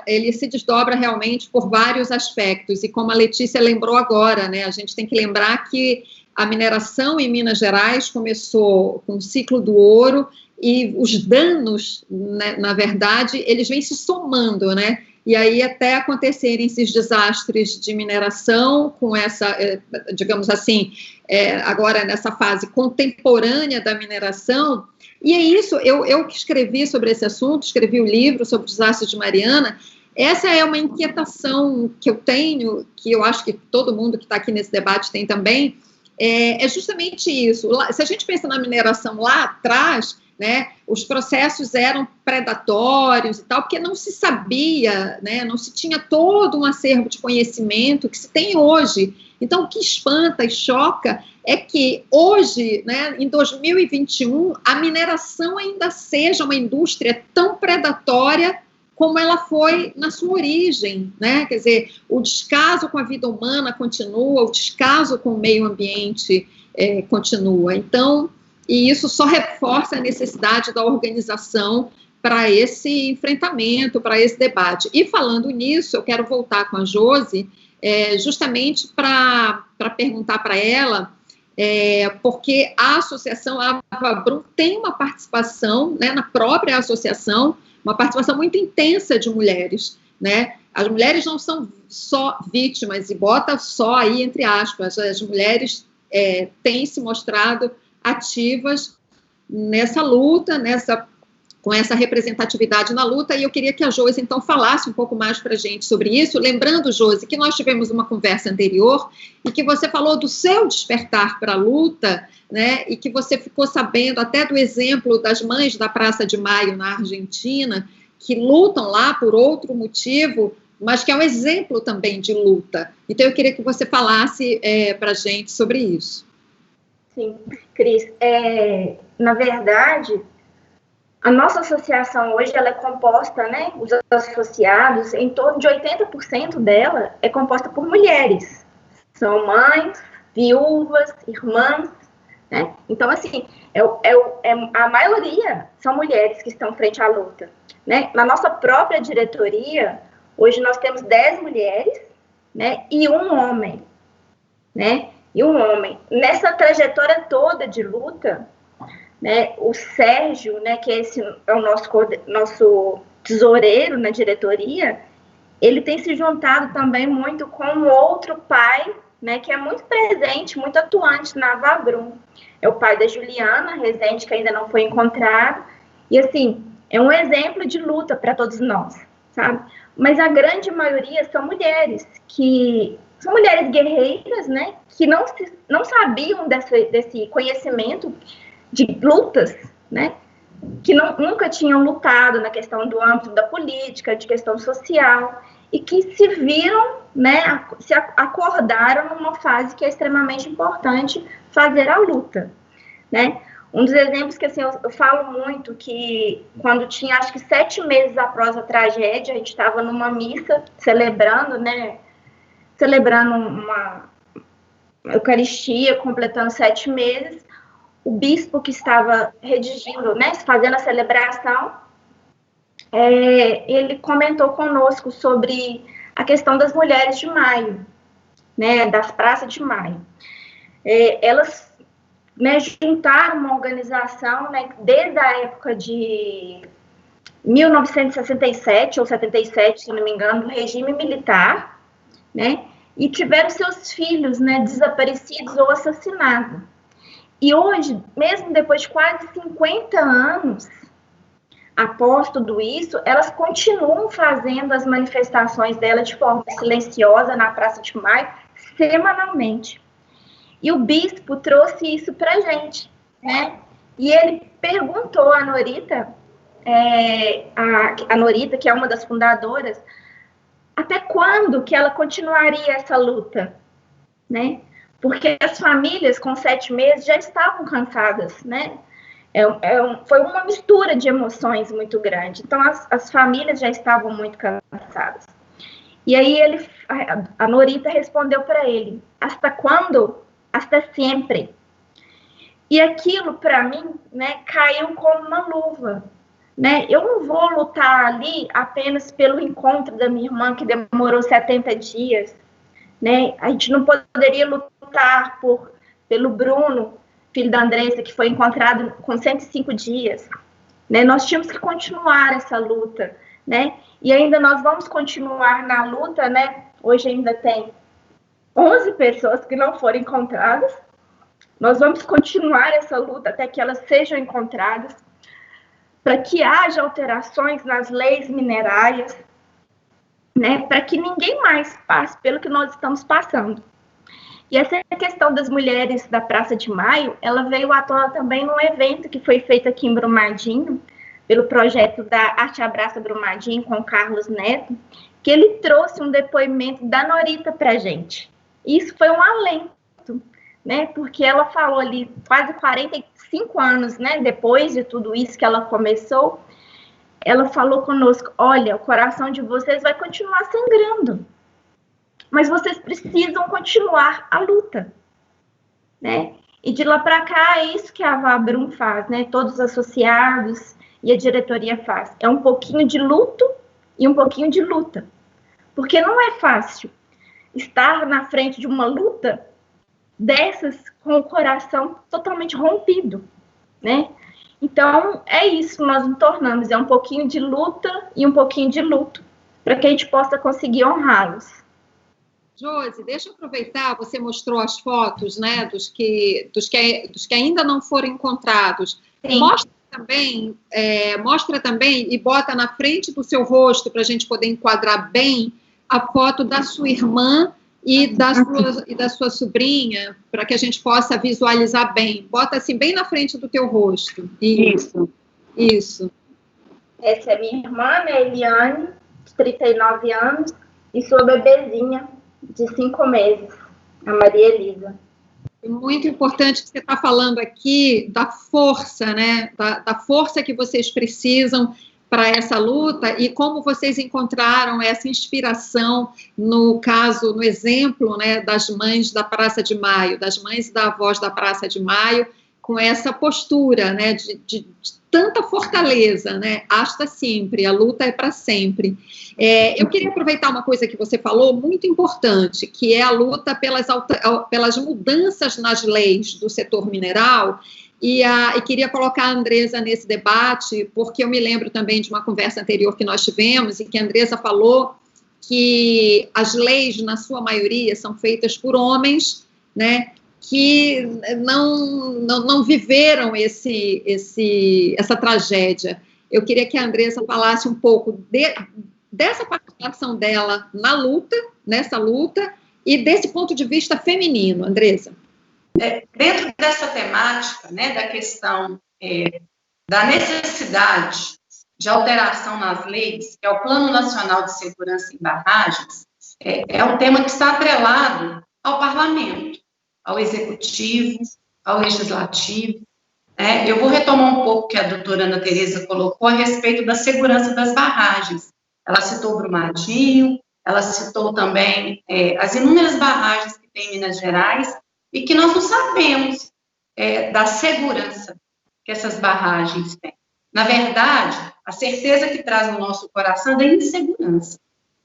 ele se desdobra realmente por vários aspectos, e como a Letícia lembrou agora, né? A gente tem que lembrar que a mineração em Minas Gerais começou com o ciclo do ouro, e os danos, né, na verdade, eles vêm se somando, né? E aí até acontecerem esses desastres de mineração com essa, digamos assim, agora nessa fase contemporânea da mineração. E é isso, eu que escrevi sobre esse assunto, escrevi o livro sobre o desastre de Mariana. Essa é uma inquietação que eu tenho, que eu acho que todo mundo que está aqui nesse debate tem também, é justamente isso. Se a gente pensa na mineração lá atrás, né, os processos eram predatórios e tal, porque não se sabia, né, não se tinha todo um acervo de conhecimento que se tem hoje. Então, o que espanta e choca é que hoje, né, em 2021, a mineração ainda seja uma indústria tão predatória como ela foi na sua origem, né? Quer dizer, o descaso com a vida humana continua, o descaso com o meio ambiente continua. Então, e isso só reforça a necessidade da organização para esse enfrentamento, para esse debate. E falando nisso, eu quero voltar com a Josi, justamente para perguntar para ela, porque a associação AvaBrum tem uma participação, né, na própria associação, uma participação muito intensa de mulheres, né? As mulheres não são só vítimas, e bota só aí entre aspas, as mulheres têm se mostrado ativas nessa luta, com essa representatividade na luta, e eu queria que a Josi, então, falasse um pouco mais para a gente sobre isso, lembrando, Josi, que nós tivemos uma conversa anterior, e que você falou do seu despertar para a luta, né, e que você ficou sabendo até do exemplo das mães da Praça de Maio, na Argentina, que lutam lá por outro motivo, mas que é um exemplo também de luta. Então, eu queria que você falasse para a gente sobre isso. Sim, Cris, na verdade, a nossa associação hoje ela é composta, né, os associados, em torno de 80% dela é composta por mulheres. São mães, viúvas, irmãs, né? Então, assim, a maioria são mulheres que estão frente à luta, né? Na nossa própria diretoria, hoje nós temos 10 mulheres, né, e um homem, né? E um homem. Nessa trajetória toda de luta, né, o Sérgio, né, que é o nosso tesoureiro na diretoria, ele tem se juntado também muito com outro pai, né, que é muito presente, muito atuante na AvaBrum. É o pai da Juliana Rezende, que ainda não foi encontrado. E, assim, é um exemplo de luta para todos nós, sabe? Mas a grande maioria são mulheres que... São mulheres guerreiras, né, que não sabiam desse conhecimento de lutas, né, que nunca tinham lutado na questão do âmbito da política, de questão social, e que se viram, né, se acordaram numa fase que é extremamente importante fazer a luta, né. Um dos exemplos que, assim, eu falo muito, que quando tinha, acho que 7 meses após a tragédia, a gente estava numa missa celebrando uma Eucaristia, completando 7 meses, o bispo que estava redigindo, né, fazendo a celebração, ele comentou conosco sobre a questão das mulheres de maio, né, das praças de maio. Elas né, juntaram uma organização, né, desde a época de 1967 ou 77, se não me engano, do regime militar, né, e tiveram seus filhos, né, desaparecidos ou assassinados. E hoje, mesmo depois de quase 50 anos, após tudo isso, elas continuam fazendo as manifestações dela de forma silenciosa na Praça de Maio, semanalmente. E o bispo trouxe isso para a gente, né? E ele perguntou à Norita, a Norita, que é uma das fundadoras, até quando que ela continuaria essa luta, né? Porque as famílias com 7 meses já estavam cansadas, né? Foi uma mistura de emoções muito grande. Então, as famílias já estavam muito cansadas. E aí a Norita respondeu para ele, hasta quando? Hasta sempre. E aquilo, para mim, né, caiu como uma luva. Né? Eu não vou lutar ali apenas pelo encontro da minha irmã, que demorou 70 dias. Né? A gente não poderia lutar pelo Bruno, filho da Andressa, que foi encontrado com 105 dias. Né? Nós tínhamos que continuar essa luta. Né? E ainda nós vamos continuar na luta, né? Hoje ainda tem 11 pessoas que não foram encontradas. Nós vamos continuar essa luta até que elas sejam encontradas, para que haja alterações nas leis minerárias, né? Para que ninguém mais passe pelo que nós estamos passando. E essa questão das mulheres da Praça de Maio, ela veio à tona também num evento que foi feito aqui em Brumadinho, pelo projeto da Arte Abraça Brumadinho, com o Carlos Neto, que ele trouxe um depoimento da Norita para a gente. Isso foi um alento, né? Porque ela falou ali quase 45 anos, né? Depois de tudo isso que ela começou, ela falou conosco, olha, o coração de vocês vai continuar sangrando, mas vocês precisam continuar a luta, né? E de lá para cá é isso que a Vabrum faz, né? Todos os associados e a diretoria faz. É um pouquinho de luto e um pouquinho de luta. Porque não é fácil estar na frente de uma luta dessas com o coração totalmente rompido, né? Então, é isso que nós nos tornamos. É um pouquinho de luta e um pouquinho de luto para que a gente possa conseguir honrá-los. Josi, deixa eu aproveitar, você mostrou as fotos, né, dos que ainda não foram encontrados. Sim. Mostra também e bota na frente do seu rosto para a gente poder enquadrar bem a foto da sua irmã e da sua sobrinha, para que a gente possa visualizar bem. Bota assim bem na frente do teu rosto. Isso. Essa é minha irmã, né, Eliane, de 39 anos, e sua bebezinha, de 5 meses, a Maria Elisa. É muito importante que você está falando aqui da força, né? Da força que vocês precisam para essa luta e como vocês encontraram essa inspiração no caso, no exemplo, né, das mães da Praça de Maio, das mães e da avós da Praça de Maio, com essa postura, né, de tanta fortaleza, né, hasta sempre, a luta é para sempre. Eu queria aproveitar uma coisa que você falou, muito importante, que é a luta pelas mudanças nas leis do setor mineral, e queria colocar a Andressa nesse debate, porque eu me lembro também de uma conversa anterior que nós tivemos, em que a Andressa falou que as leis, na sua maioria, são feitas por homens, né, que não viveram essa tragédia. Eu queria que a Andressa falasse um pouco dessa participação dela nessa luta, e desse ponto de vista feminino, Andressa. Dentro dessa temática, né, da questão da necessidade de alteração nas leis, que é o Plano Nacional de Segurança em Barragens, é um tema que está atrelado ao Parlamento, ao Executivo, ao Legislativo. Eu vou retomar um pouco o que a doutora Ana Tereza colocou a respeito da segurança das barragens. Ela citou Brumadinho, ela citou também as inúmeras barragens que tem em Minas Gerais, e que nós não sabemos da segurança que essas barragens têm. Na verdade, a certeza que traz no nosso coração é da insegurança,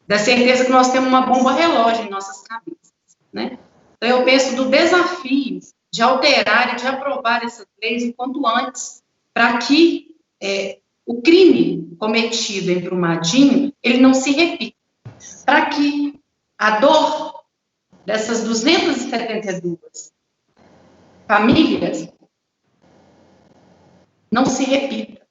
da certeza que nós temos uma bomba relógio em nossas cabeças, né? Então, eu penso do desafio de alterar e de aprovar essas leis o quanto antes, para que o crime cometido em Brumadinho, ele não se repita, para que a dor dessas 272 famílias não se repita,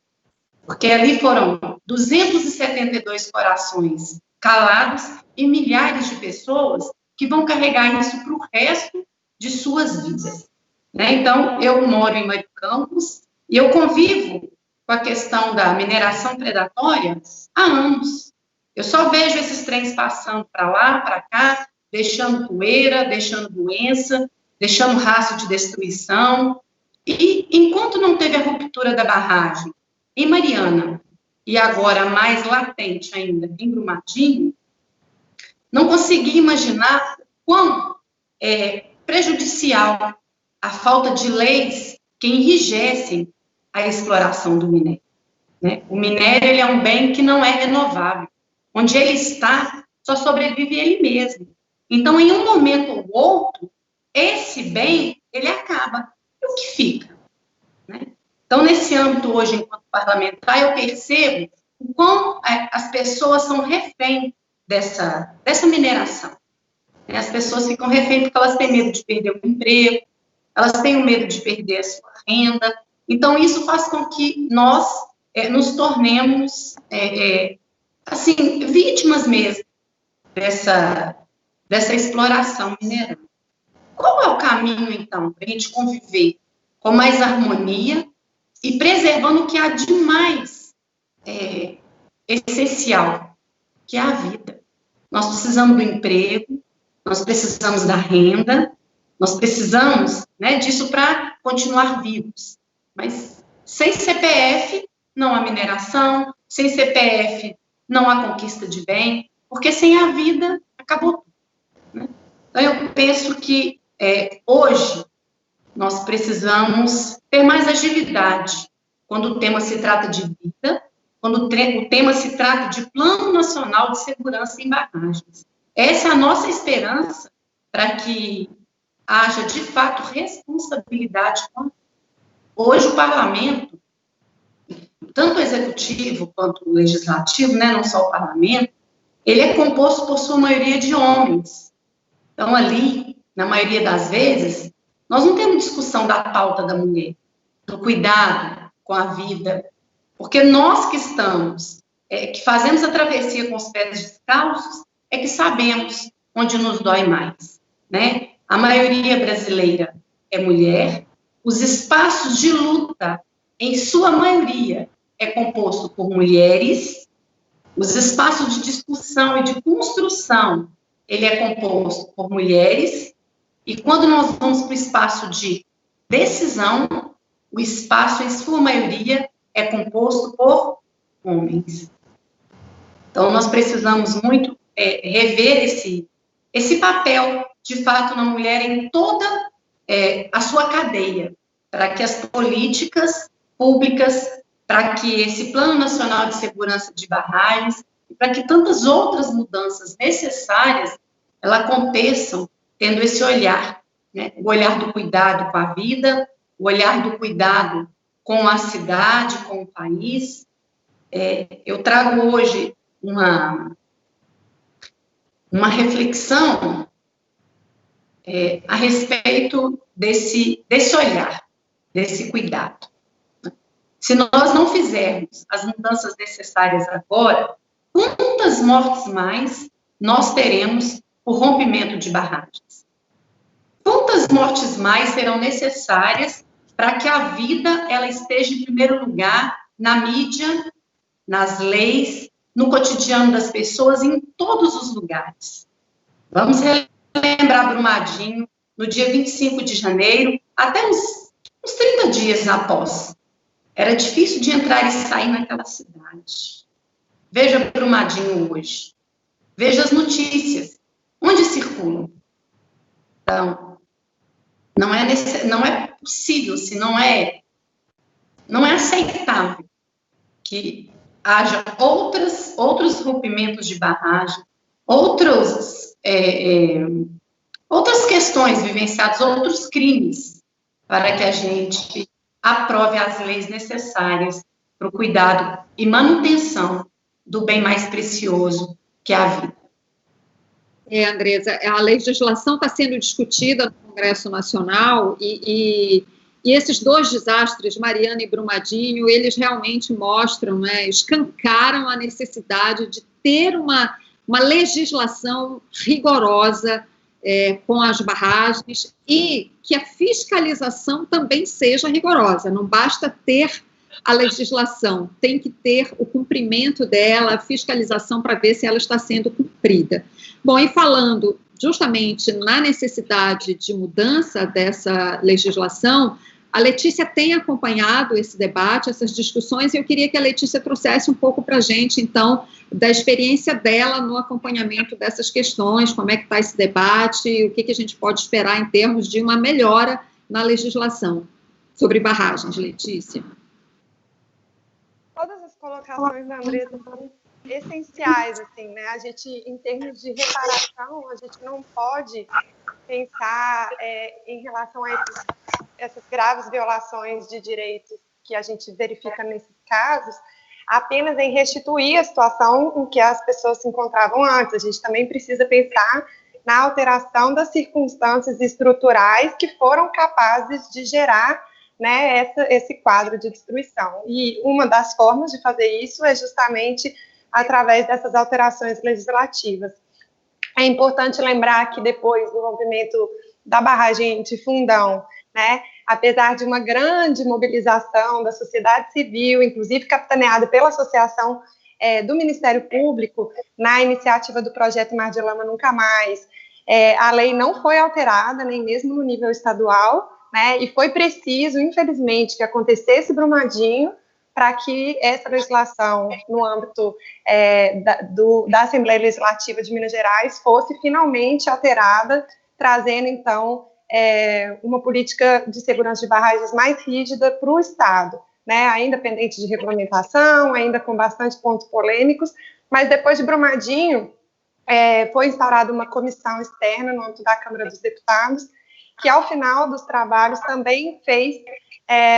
porque ali foram 272 corações calados e milhares de pessoas que vão carregar isso para o resto de suas vidas. Né? Então, eu moro em Mário Campos e eu convivo com a questão da mineração predatória há anos. Eu só vejo esses trens passando para lá, para cá, deixando poeira, deixando doença, deixando rastro de destruição. E enquanto não teve a ruptura da barragem em Mariana, e agora mais latente ainda em Brumadinho, não consegui imaginar quão prejudicial a falta de leis que enrijecem a exploração do minério. Né? O minério ele é um bem que não é renovável. Onde ele está, só sobrevive ele mesmo. Então, em um momento ou outro, esse bem, ele acaba. E o que fica? Né? Então, nesse âmbito hoje, enquanto parlamentar, eu percebo o quão as pessoas são refém dessa mineração. As pessoas ficam refém porque elas têm medo de perder o emprego, elas têm o medo de perder a sua renda. Então, isso faz com que nós nos tornemos, assim, vítimas mesmo dessa exploração mineral. Qual é o caminho, então, para a gente conviver com mais harmonia e preservando o que há de mais essencial, que é a vida? Nós precisamos do emprego, nós precisamos da renda, nós precisamos, né, disso para continuar vivos. Mas sem CPF, não há mineração, sem CPF, não há conquista de bem, porque sem a vida, acabou tudo. Né? Então, eu penso que hoje nós precisamos ter mais agilidade quando o tema se trata de vida, quando o tema se trata de Plano Nacional de Segurança em Barragens. Essa é a nossa esperança para que haja, de fato, responsabilidade. Hoje, o parlamento, tanto o executivo quanto o legislativo, né, não só o parlamento, ele é composto por sua maioria de homens. Então, ali, na maioria das vezes, nós não temos discussão da pauta da mulher, do cuidado com a vida, porque nós que estamos, que fazemos a travessia com os pés descalços, é que sabemos onde nos dói mais, né? A maioria brasileira é mulher, os espaços de luta, em sua maioria, é composto por mulheres, os espaços de discussão e de construção, ele é composto por mulheres, e quando nós vamos para o espaço de decisão, o espaço, em sua maioria, é composto por homens. Então, nós precisamos muito rever esse papel, de fato, na mulher em toda a sua cadeia, para que as políticas públicas, para que esse Plano Nacional de Segurança de Barragens, para que tantas outras mudanças necessárias, elas aconteçam tendo esse olhar, né? O olhar do cuidado com a vida, o olhar do cuidado com a cidade, com o país. Eu trago hoje uma reflexão a respeito desse olhar, desse cuidado. Se nós não fizermos as mudanças necessárias agora, quantas mortes mais nós teremos por rompimento de barragens? Quantas mortes mais serão necessárias para que a vida ela esteja em primeiro lugar na mídia, nas leis, no cotidiano das pessoas, em todos os lugares? Vamos relembrar Brumadinho, no dia 25 de janeiro, até uns 30 dias após. Era difícil de entrar e sair naquela cidade. Veja Brumadinho hoje. Veja as notícias. Onde circulam? Então, não é possível, se não é aceitável que haja outros rompimentos de barragem, outras questões vivenciadas, outros crimes para que a gente aprove as leis necessárias para o cuidado e manutenção do bem mais precioso, que é a vida. Andresa, a legislação está sendo discutida no Congresso Nacional e esses dois desastres, Mariana e Brumadinho, eles realmente mostram, né, escancaram a necessidade de ter uma legislação rigorosa com as barragens e que a fiscalização também seja rigorosa. Não basta ter a legislação, tem que ter o cumprimento dela, a fiscalização para ver se ela está sendo cumprida. Bom, e falando justamente na necessidade de mudança dessa legislação, a Letícia tem acompanhado esse debate, essas discussões, e eu queria que a Letícia trouxesse um pouco para a gente, então, da experiência dela no acompanhamento dessas questões, como é que está esse debate, o que a gente pode esperar em termos de uma melhora na legislação sobre barragens, Letícia. Todas as colocações da Andresa são essenciais, assim, né? A gente, em termos de reparação, a gente não pode pensar em relação a essas graves violações de direitos que a gente verifica nesses casos, apenas em restituir a situação em que as pessoas se encontravam antes. A gente também precisa pensar na alteração das circunstâncias estruturais que foram capazes de gerar, né, esse quadro de destruição. E uma das formas de fazer isso é justamente através dessas alterações legislativas. É importante lembrar que depois do rompimento da barragem de Fundão, né, apesar de uma grande mobilização da sociedade civil, inclusive capitaneada pela Associação do Ministério Público, na iniciativa do projeto Mar de Lama Nunca Mais, a lei não foi alterada, nem mesmo no nível estadual, né, e foi preciso, infelizmente, que acontecesse Brumadinho para que essa legislação, no âmbito da Assembleia Legislativa de Minas Gerais, fosse finalmente alterada, trazendo, então, uma política de segurança de barragens mais rígida para o Estado, né, ainda pendente de regulamentação, ainda com bastante pontos polêmicos, mas depois de Brumadinho, foi instaurada uma comissão externa no âmbito da Câmara dos Deputados, que ao final dos trabalhos também fez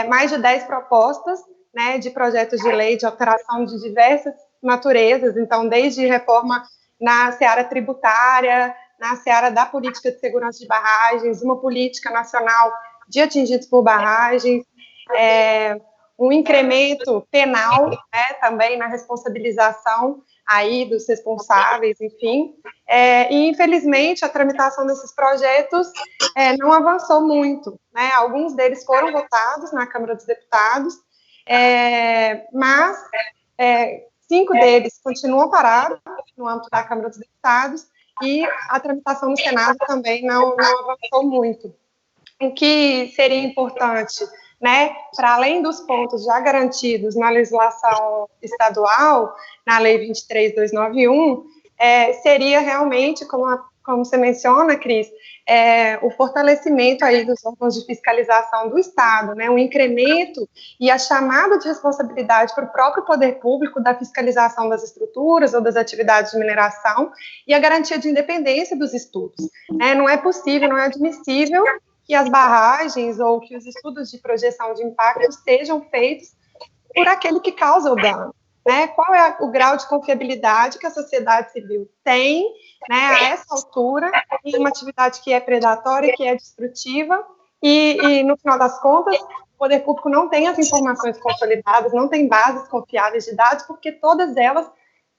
mais de 10 propostas, né, de projetos de lei de alteração de diversas naturezas, então desde reforma na seara tributária, na seara da política de segurança de barragens, uma política nacional de atingidos por barragens, um incremento penal, né, também na responsabilização aí dos responsáveis, enfim, e infelizmente a tramitação desses projetos não avançou muito, né, alguns deles foram votados na Câmara dos Deputados, mas 5 deles continuam parados no âmbito da Câmara dos Deputados e a tramitação no Senado também não avançou muito. O que seria importante, né, para além dos pontos já garantidos na legislação estadual, na Lei 23.291, seria realmente, como você menciona, Cris, o fortalecimento aí dos órgãos de fiscalização do Estado, né, um incremento e a chamada de responsabilidade para o próprio poder público da fiscalização das estruturas ou das atividades de mineração e a garantia de independência dos estudos. Não é possível, não é admissível que as barragens ou que os estudos de projeção de impacto sejam feitos por aquele que causa o dano. Né? Qual é o grau de confiabilidade que a sociedade civil tem, né, a essa altura, em uma atividade que é predatória, que é destrutiva, e no final das contas, o poder público não tem as informações consolidadas, não tem bases confiáveis de dados, porque todas elas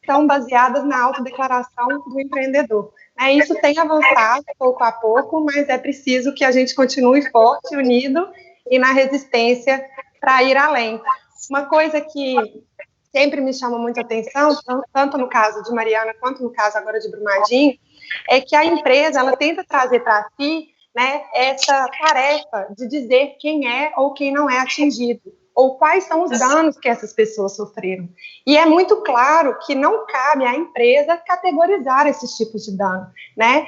estão baseadas na autodeclaração do empreendedor. Isso tem avançado pouco a pouco, mas é preciso que a gente continue forte, unido e na resistência para ir além. Uma coisa que sempre me chama muita atenção, tanto no caso de Mariana quanto no caso agora de Brumadinho, é que a empresa ela tenta trazer para si, né, essa tarefa de dizer quem é ou quem não é atingido, ou quais são os danos que essas pessoas sofreram. E é muito claro que não cabe à empresa categorizar esses tipos de dano, né?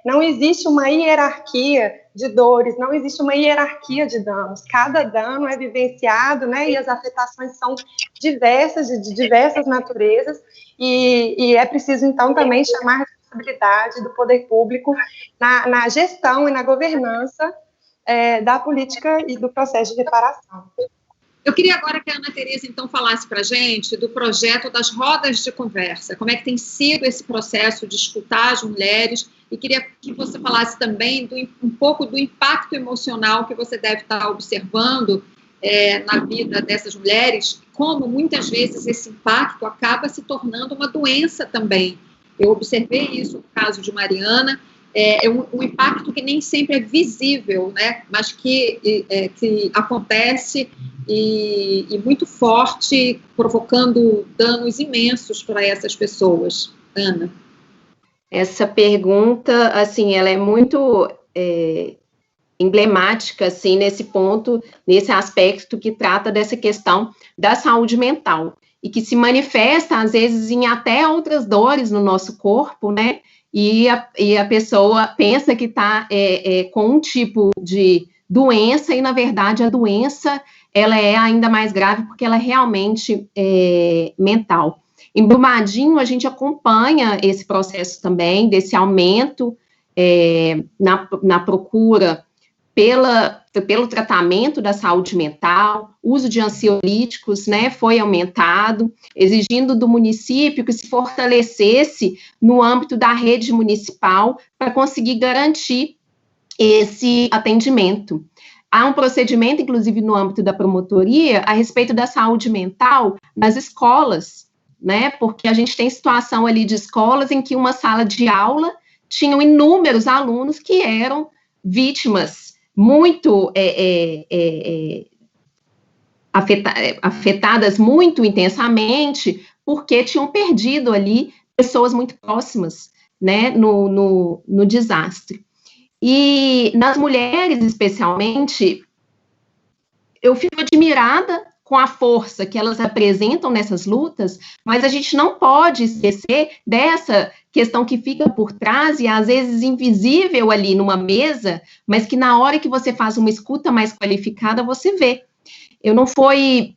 Não existe uma hierarquia de dores, não existe uma hierarquia de danos. Cada dano é vivenciado, né? E as afetações são diversas, de diversas naturezas, e é preciso, então, também chamar a responsabilidade do poder público na gestão e na governança da política e do processo de reparação. Eu queria agora que a Ana Tereza, então, falasse para a gente do projeto das rodas de conversa, como é que tem sido esse processo de escutar as mulheres, e queria que você falasse também um pouco do impacto emocional que você deve estar observando na vida dessas mulheres, como muitas vezes esse impacto acaba se tornando uma doença também. Eu observei isso no caso de Mariana, um impacto que nem sempre é visível, né, mas que acontece e muito forte, provocando danos imensos para essas pessoas. Ana? Essa pergunta, assim, ela é muito emblemática, assim, nesse ponto, nesse aspecto que trata dessa questão da saúde mental, e que se manifesta, às vezes, em até outras dores no nosso corpo, né, e a pessoa pensa que está com um tipo de doença, e, na verdade, a doença, ela é ainda mais grave, porque ela é realmente mental. Em Brumadinho, a gente acompanha esse processo também, desse aumento na procura pelo tratamento da saúde mental, uso de ansiolíticos, né, foi aumentado, exigindo do município que se fortalecesse no âmbito da rede municipal para conseguir garantir esse atendimento. Há um procedimento, inclusive, no âmbito da promotoria, a respeito da saúde mental nas escolas, né, porque a gente tem situação ali de escolas em que uma sala de aula tinham inúmeros alunos que eram vítimas muito afetadas muito intensamente, porque tinham perdido ali pessoas muito próximas, né, no desastre. E nas mulheres, especialmente, eu fico admirada com a força que elas apresentam nessas lutas, mas a gente não pode esquecer dessa questão que fica por trás e às vezes invisível ali numa mesa, mas que na hora que você faz uma escuta mais qualificada, você vê. Eu não foi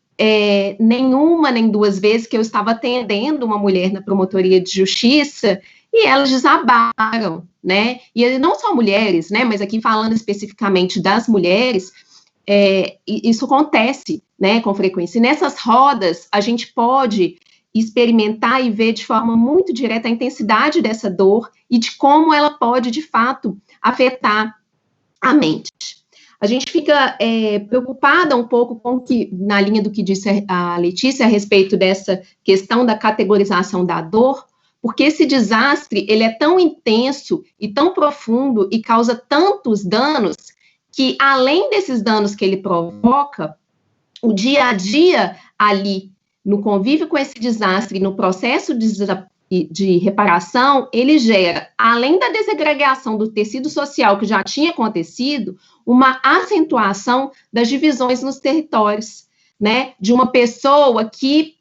nenhuma nem duas vezes que eu estava atendendo uma mulher na promotoria de justiça e elas desabaram, né? E não só mulheres, né? Mas aqui falando especificamente das mulheres, isso acontece, né, com frequência. E nessas rodas, a gente pode experimentar e ver de forma muito direta a intensidade dessa dor e de como ela pode, de fato, afetar a mente. A gente fica preocupada um pouco com que, na linha do que disse a Letícia a respeito dessa questão da categorização da dor, porque esse desastre, ele é tão intenso e tão profundo e causa tantos danos que, além desses danos que ele provoca, o dia a dia ali, no convívio com esse desastre, no processo de reparação, ele gera, além da desagregação do tecido social que já tinha acontecido, uma acentuação das divisões nos territórios, né, de uma pessoa que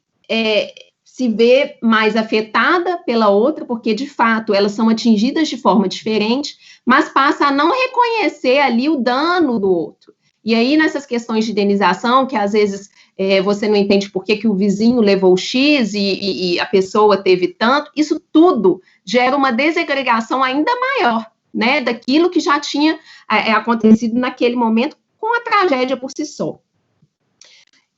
se vê mais afetada pela outra, porque, de fato, elas são atingidas de forma diferente, mas passa a não reconhecer ali o dano do outro. E aí, nessas questões de indenização, que às vezes você não entende por que o vizinho levou X e a pessoa teve tanto, isso tudo gera uma desagregação ainda maior, né, daquilo que já tinha acontecido naquele momento com a tragédia por si só.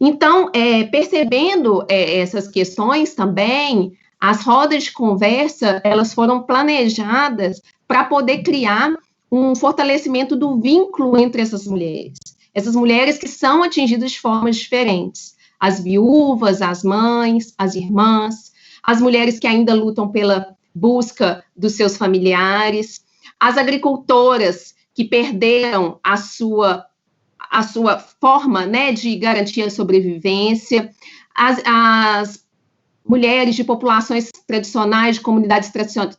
Então, percebendo essas questões também, as rodas de conversa, elas foram planejadas para poder criar um fortalecimento do vínculo entre essas mulheres que são atingidas de formas diferentes, as viúvas, as mães, as irmãs, as mulheres que ainda lutam pela busca dos seus familiares, as agricultoras que perderam a sua forma, né, de garantir a sobrevivência, as mulheres de populações tradicionais, de comunidades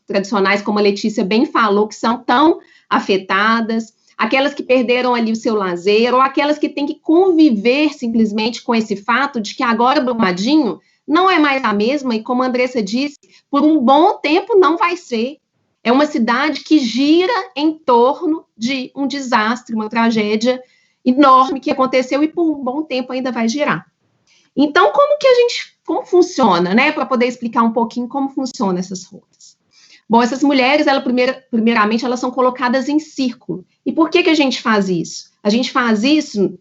tradicionais, como a Letícia bem falou, que são tão afetadas, aquelas que perderam ali o seu lazer, ou aquelas que têm que conviver simplesmente com esse fato de que agora Brumadinho não é mais a mesma, e como a Andressa disse, por um bom tempo não vai ser. É uma cidade que gira em torno de um desastre, uma tragédia enorme que aconteceu e por um bom tempo ainda vai girar. Então, como funciona, né, para poder explicar um pouquinho como funcionam essas rodas? Bom, essas mulheres, primeiramente, elas são colocadas em círculo. E por que a gente faz isso? A gente faz isso,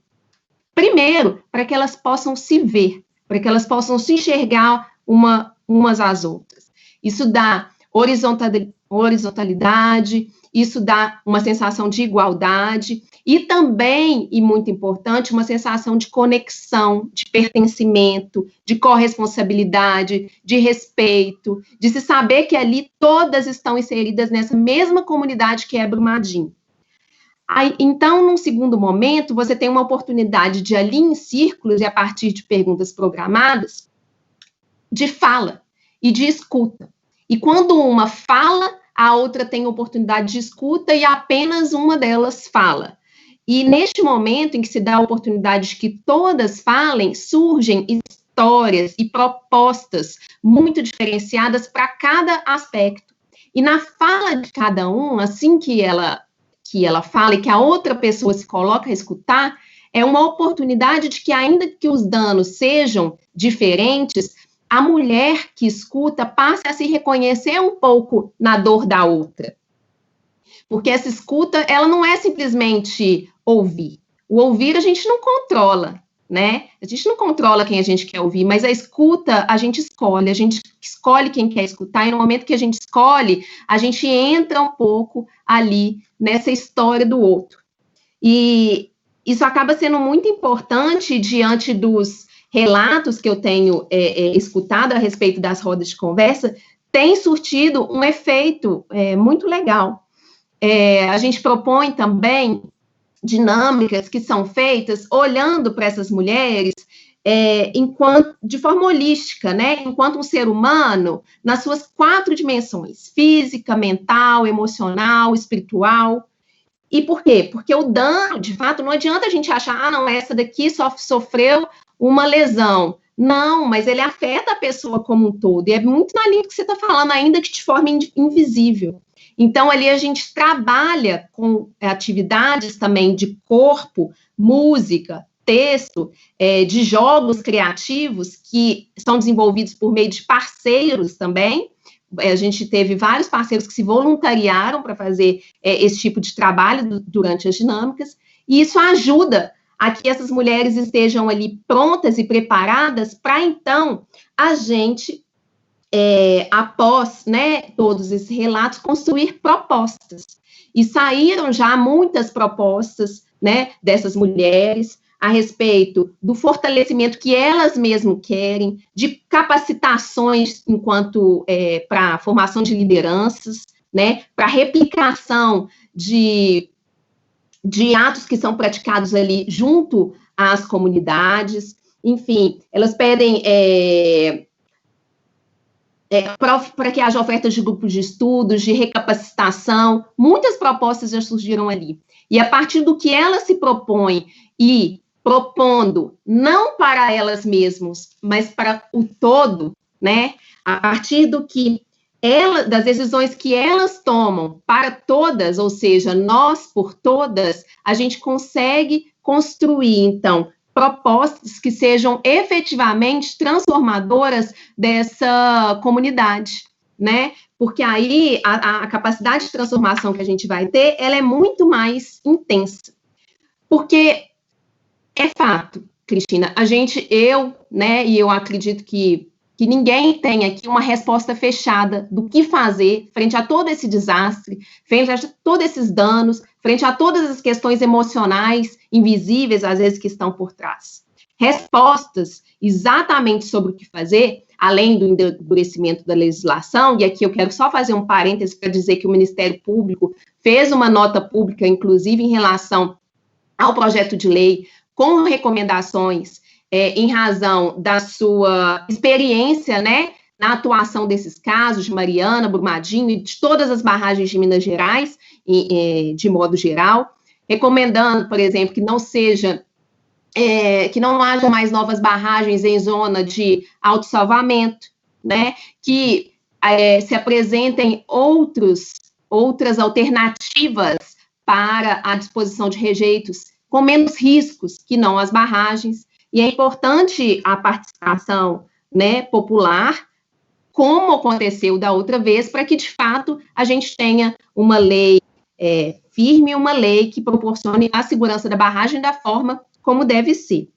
primeiro, para que elas possam se ver, para que elas possam se enxergar umas às outras. Isso dá horizontalidade, isso dá uma sensação de igualdade e também, e muito importante, uma sensação de conexão, de pertencimento, de corresponsabilidade, de respeito, de se saber que ali todas estão inseridas nessa mesma comunidade que é Brumadinho. Aí, então, num segundo momento, você tem uma oportunidade de ali em círculos e a partir de perguntas programadas, de fala e de escuta. E quando uma fala, a outra tem oportunidade de escuta e apenas uma delas fala. E neste momento em que se dá a oportunidade de que todas falem, surgem histórias e propostas muito diferenciadas para cada aspecto. E na fala de cada um, assim que ela fala e que a outra pessoa se coloca a escutar, é uma oportunidade de que, ainda que os danos sejam diferentes, a mulher que escuta passe a se reconhecer um pouco na dor da outra. Porque essa escuta, ela não é simplesmente ouvir. O ouvir a gente não controla, né? A gente não controla quem a gente quer ouvir, mas a escuta a gente escolhe quem quer escutar, e no momento que a gente escolhe, a gente entra um pouco ali nessa história do outro. E isso acaba sendo muito importante diante dos relatos que eu tenho escutado a respeito das rodas de conversa, tem surtido um efeito muito legal. A gente propõe também dinâmicas que são feitas olhando para essas mulheres de forma holística, né? Enquanto um ser humano, nas suas 4 dimensões, física, mental, emocional, espiritual. E por quê? Porque o dano, de fato, não adianta a gente achar, não, essa daqui só sofreu uma lesão. Não, mas ele afeta a pessoa como um todo. E é muito na linha que você está falando, ainda que de forma invisível. Então, ali a gente trabalha com atividades também de corpo, música, texto, de jogos criativos que são desenvolvidos por meio de parceiros também. A gente teve vários parceiros que se voluntariaram para fazer esse tipo de trabalho durante as dinâmicas, e isso ajuda a que essas mulheres estejam ali prontas e preparadas para, então, a gente, após, né, todos esses relatos, construir propostas. E saíram já muitas propostas, né, dessas mulheres a respeito do fortalecimento que elas mesmas querem, de capacitações enquanto para formação de lideranças, né, para replicação de atos que são praticados ali junto às comunidades. Enfim, elas pedem para que haja ofertas de grupos de estudos, de recapacitação. Muitas propostas já surgiram ali. E a partir do que elas se propõem e propondo não para elas mesmas, mas para o todo, né? A partir das decisões que elas tomam para todas, ou seja, nós por todas, a gente consegue construir, então, propostas que sejam efetivamente transformadoras dessa comunidade, né? Porque aí a capacidade de transformação que a gente vai ter, ela é muito mais intensa. Porque é fato, Cristina, né, e eu acredito que ninguém tem aqui uma resposta fechada do que fazer frente a todo esse desastre, frente a todos esses danos, frente a todas as questões emocionais, invisíveis, às vezes, que estão por trás. Respostas exatamente sobre o que fazer, além do endurecimento da legislação, e aqui eu quero só fazer um parêntese para dizer que o Ministério Público fez uma nota pública, inclusive em relação ao projeto de lei, com recomendações em razão da sua experiência, né, na atuação desses casos de Mariana, Brumadinho e de todas as barragens de Minas Gerais, de modo geral, recomendando, por exemplo, que não haja mais novas barragens em zona de autossalvamento, né, que se apresentem outras alternativas para a disposição de rejeitos com menos riscos que não as barragens, e é importante a participação, né, popular, como aconteceu da outra vez, para que, de fato, a gente tenha uma lei firme uma lei que proporcione a segurança da barragem da forma como deve ser.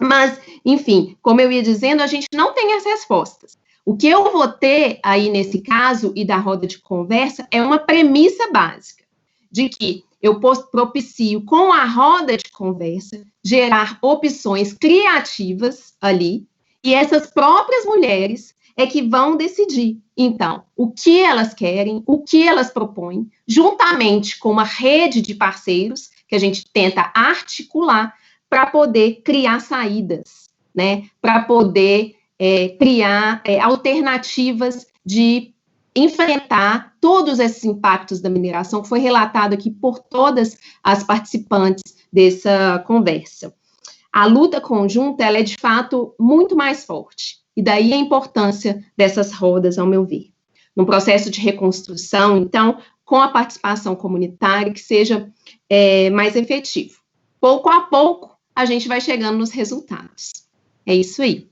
Mas, enfim, como eu ia dizendo, a gente não tem as respostas. O que eu vou ter aí nesse caso e da roda de conversa é uma premissa básica de que eu propicio com a roda de conversa gerar opções criativas ali e essas próprias mulheres é que vão decidir, então, o que elas querem, o que elas propõem, juntamente com uma rede de parceiros que a gente tenta articular para poder criar saídas, né? Para poder criar alternativas de enfrentar todos esses impactos da mineração, que foi relatado aqui por todas as participantes dessa conversa. A luta conjunta, ela é de fato muito mais forte, e daí a importância dessas rodas, ao meu ver. Num processo de reconstrução, então, com a participação comunitária, que seja mais efetivo. Pouco a pouco, a gente vai chegando nos resultados. É isso aí.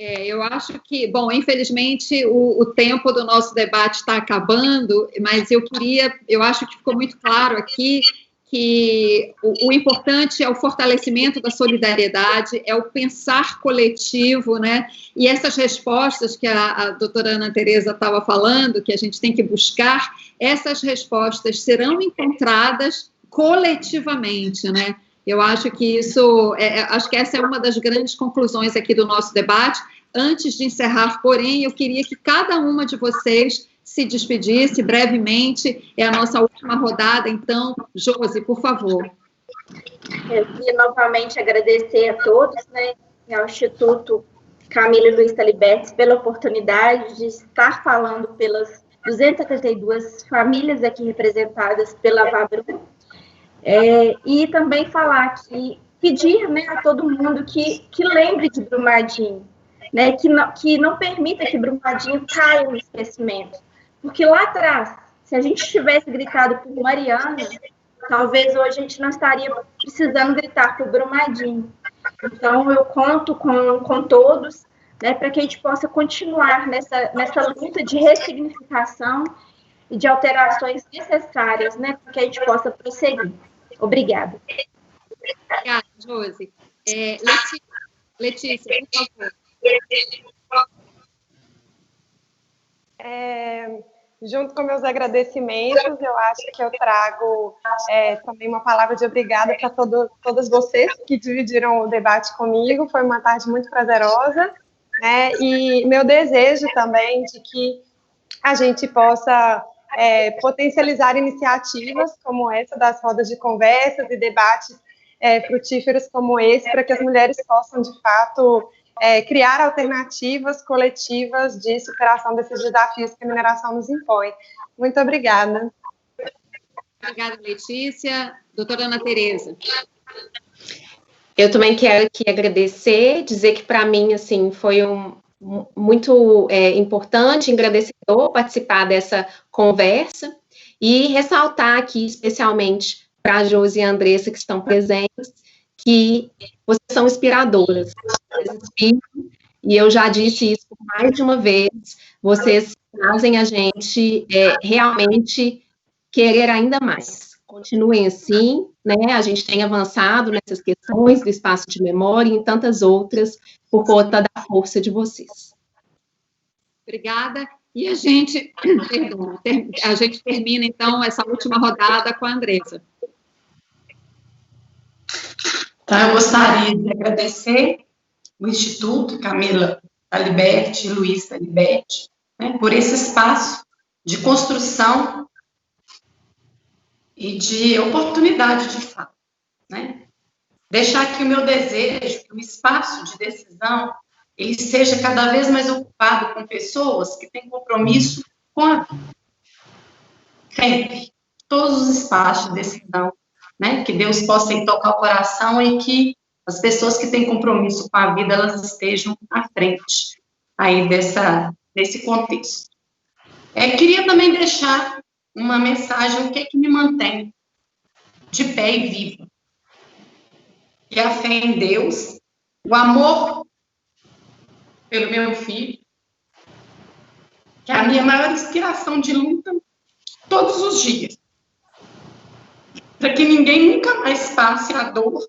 Eu acho que, bom, infelizmente o tempo do nosso debate está acabando, mas eu acho que ficou muito claro aqui que o importante é o fortalecimento da solidariedade, é o pensar coletivo, né? E essas respostas que a doutora Ana Tereza estava falando, que a gente tem que buscar, essas respostas serão encontradas coletivamente, né? Eu acho que acho que essa é uma das grandes conclusões aqui do nosso debate. Antes de encerrar, porém, eu queria que cada uma de vocês se despedisse brevemente. É a nossa última rodada, então, Josi, por favor. Eu queria novamente agradecer a todos, né, ao Instituto Camila e Luiz Taliberti pela oportunidade de estar falando pelas 232 famílias aqui representadas pela Vabrum. E também falar que pedir, né, a todo mundo que lembre de Brumadinho, né, que não permita que Brumadinho caia no esquecimento, porque lá atrás, se a gente tivesse gritado por Mariana, talvez hoje a gente não estaria precisando gritar por Brumadinho. Então eu conto com todos, né, para que a gente possa continuar nessa luta de ressignificação e de alterações necessárias, né, para que a gente possa prosseguir. Obrigada. Obrigada, Josi. Letícia, por favor. Junto com meus agradecimentos, eu acho que eu trago também uma palavra de obrigada para todas vocês que dividiram o debate comigo. Foi uma tarde muito prazerosa, né? E meu desejo também de que a gente possa potencializar iniciativas como essa das rodas de conversas e debates frutíferos como esse, para que as mulheres possam, de fato, criar alternativas coletivas de superação desses desafios que a mineração nos impõe. Muito obrigada. Obrigada, Letícia. Doutora Ana Tereza. Eu também quero aqui agradecer, dizer que para mim, assim, foi muito importante, engrandecedor participar dessa conversa e ressaltar aqui, especialmente para a Josi e a Andressa, que estão presentes, que vocês são inspiradoras. E eu já disse isso mais de uma vez, vocês fazem a gente realmente querer ainda mais. Continuem assim, né? A gente tem avançado nessas questões do espaço de memória e em tantas outras, por conta da força de vocês. Obrigada. E a gente termina, então, essa última rodada com a Andressa. Então, eu gostaria de agradecer o Instituto Camila Taliberti e Luiz Taliberti, né, por esse espaço de construção e de oportunidade de fala, né? Deixar aqui o meu desejo que o espaço de decisão ele seja cada vez mais ocupado com pessoas que têm compromisso com a vida. Sempre. Todos os espaços de decisão, né? Que Deus possa tocar o coração e que as pessoas que têm compromisso com a vida, elas estejam à frente aí desse contexto. Queria também deixar uma mensagem, o que é que me mantém de pé e viva. E a fé em Deus, o amor pelo meu filho, que é a minha maior inspiração de luta todos os dias. para que ninguém nunca mais passe a dor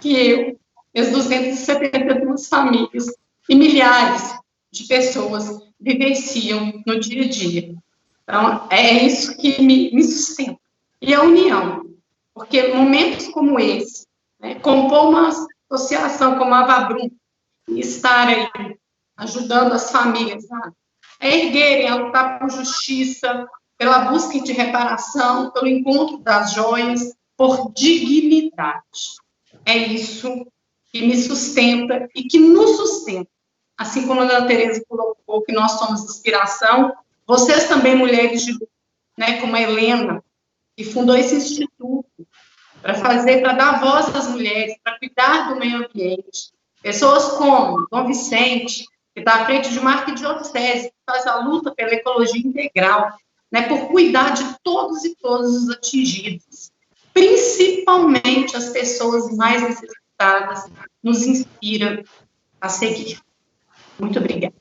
que eu, as 272 famílias e milhares de pessoas vivenciam no dia a dia. Então, é isso que me sustenta. E a união, porque momentos como esse, né, compor uma associação como a Vabrum, e estar aí ajudando as famílias a erguerem, a lutar por justiça, pela busca de reparação, pelo encontro das joias, por dignidade. É isso que me sustenta e que nos sustenta. Assim como a Ana Tereza colocou que nós somos inspiração, vocês também, mulheres de luta, né, como a Helena, que fundou esse instituto para dar voz às mulheres, para cuidar do meio ambiente. Pessoas como Dom Vicente, que está à frente de uma arquidiocese, que faz a luta pela ecologia integral, né, por cuidar de todos e todas os atingidos, principalmente as pessoas mais necessitadas, nos inspira a seguir. Muito obrigada.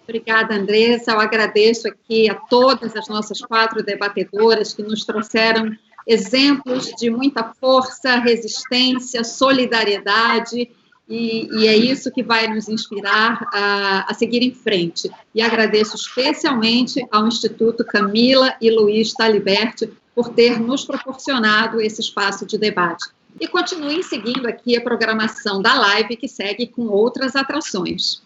Obrigada, Andressa. Eu agradeço aqui a todas as nossas 4 debatedoras que nos trouxeram exemplos de muita força, resistência, solidariedade, e é isso que vai nos inspirar a seguir em frente. E agradeço especialmente ao Instituto Camila e Luiz Taliberti por ter nos proporcionado esse espaço de debate. E continuem seguindo aqui a programação da live, que segue com outras atrações.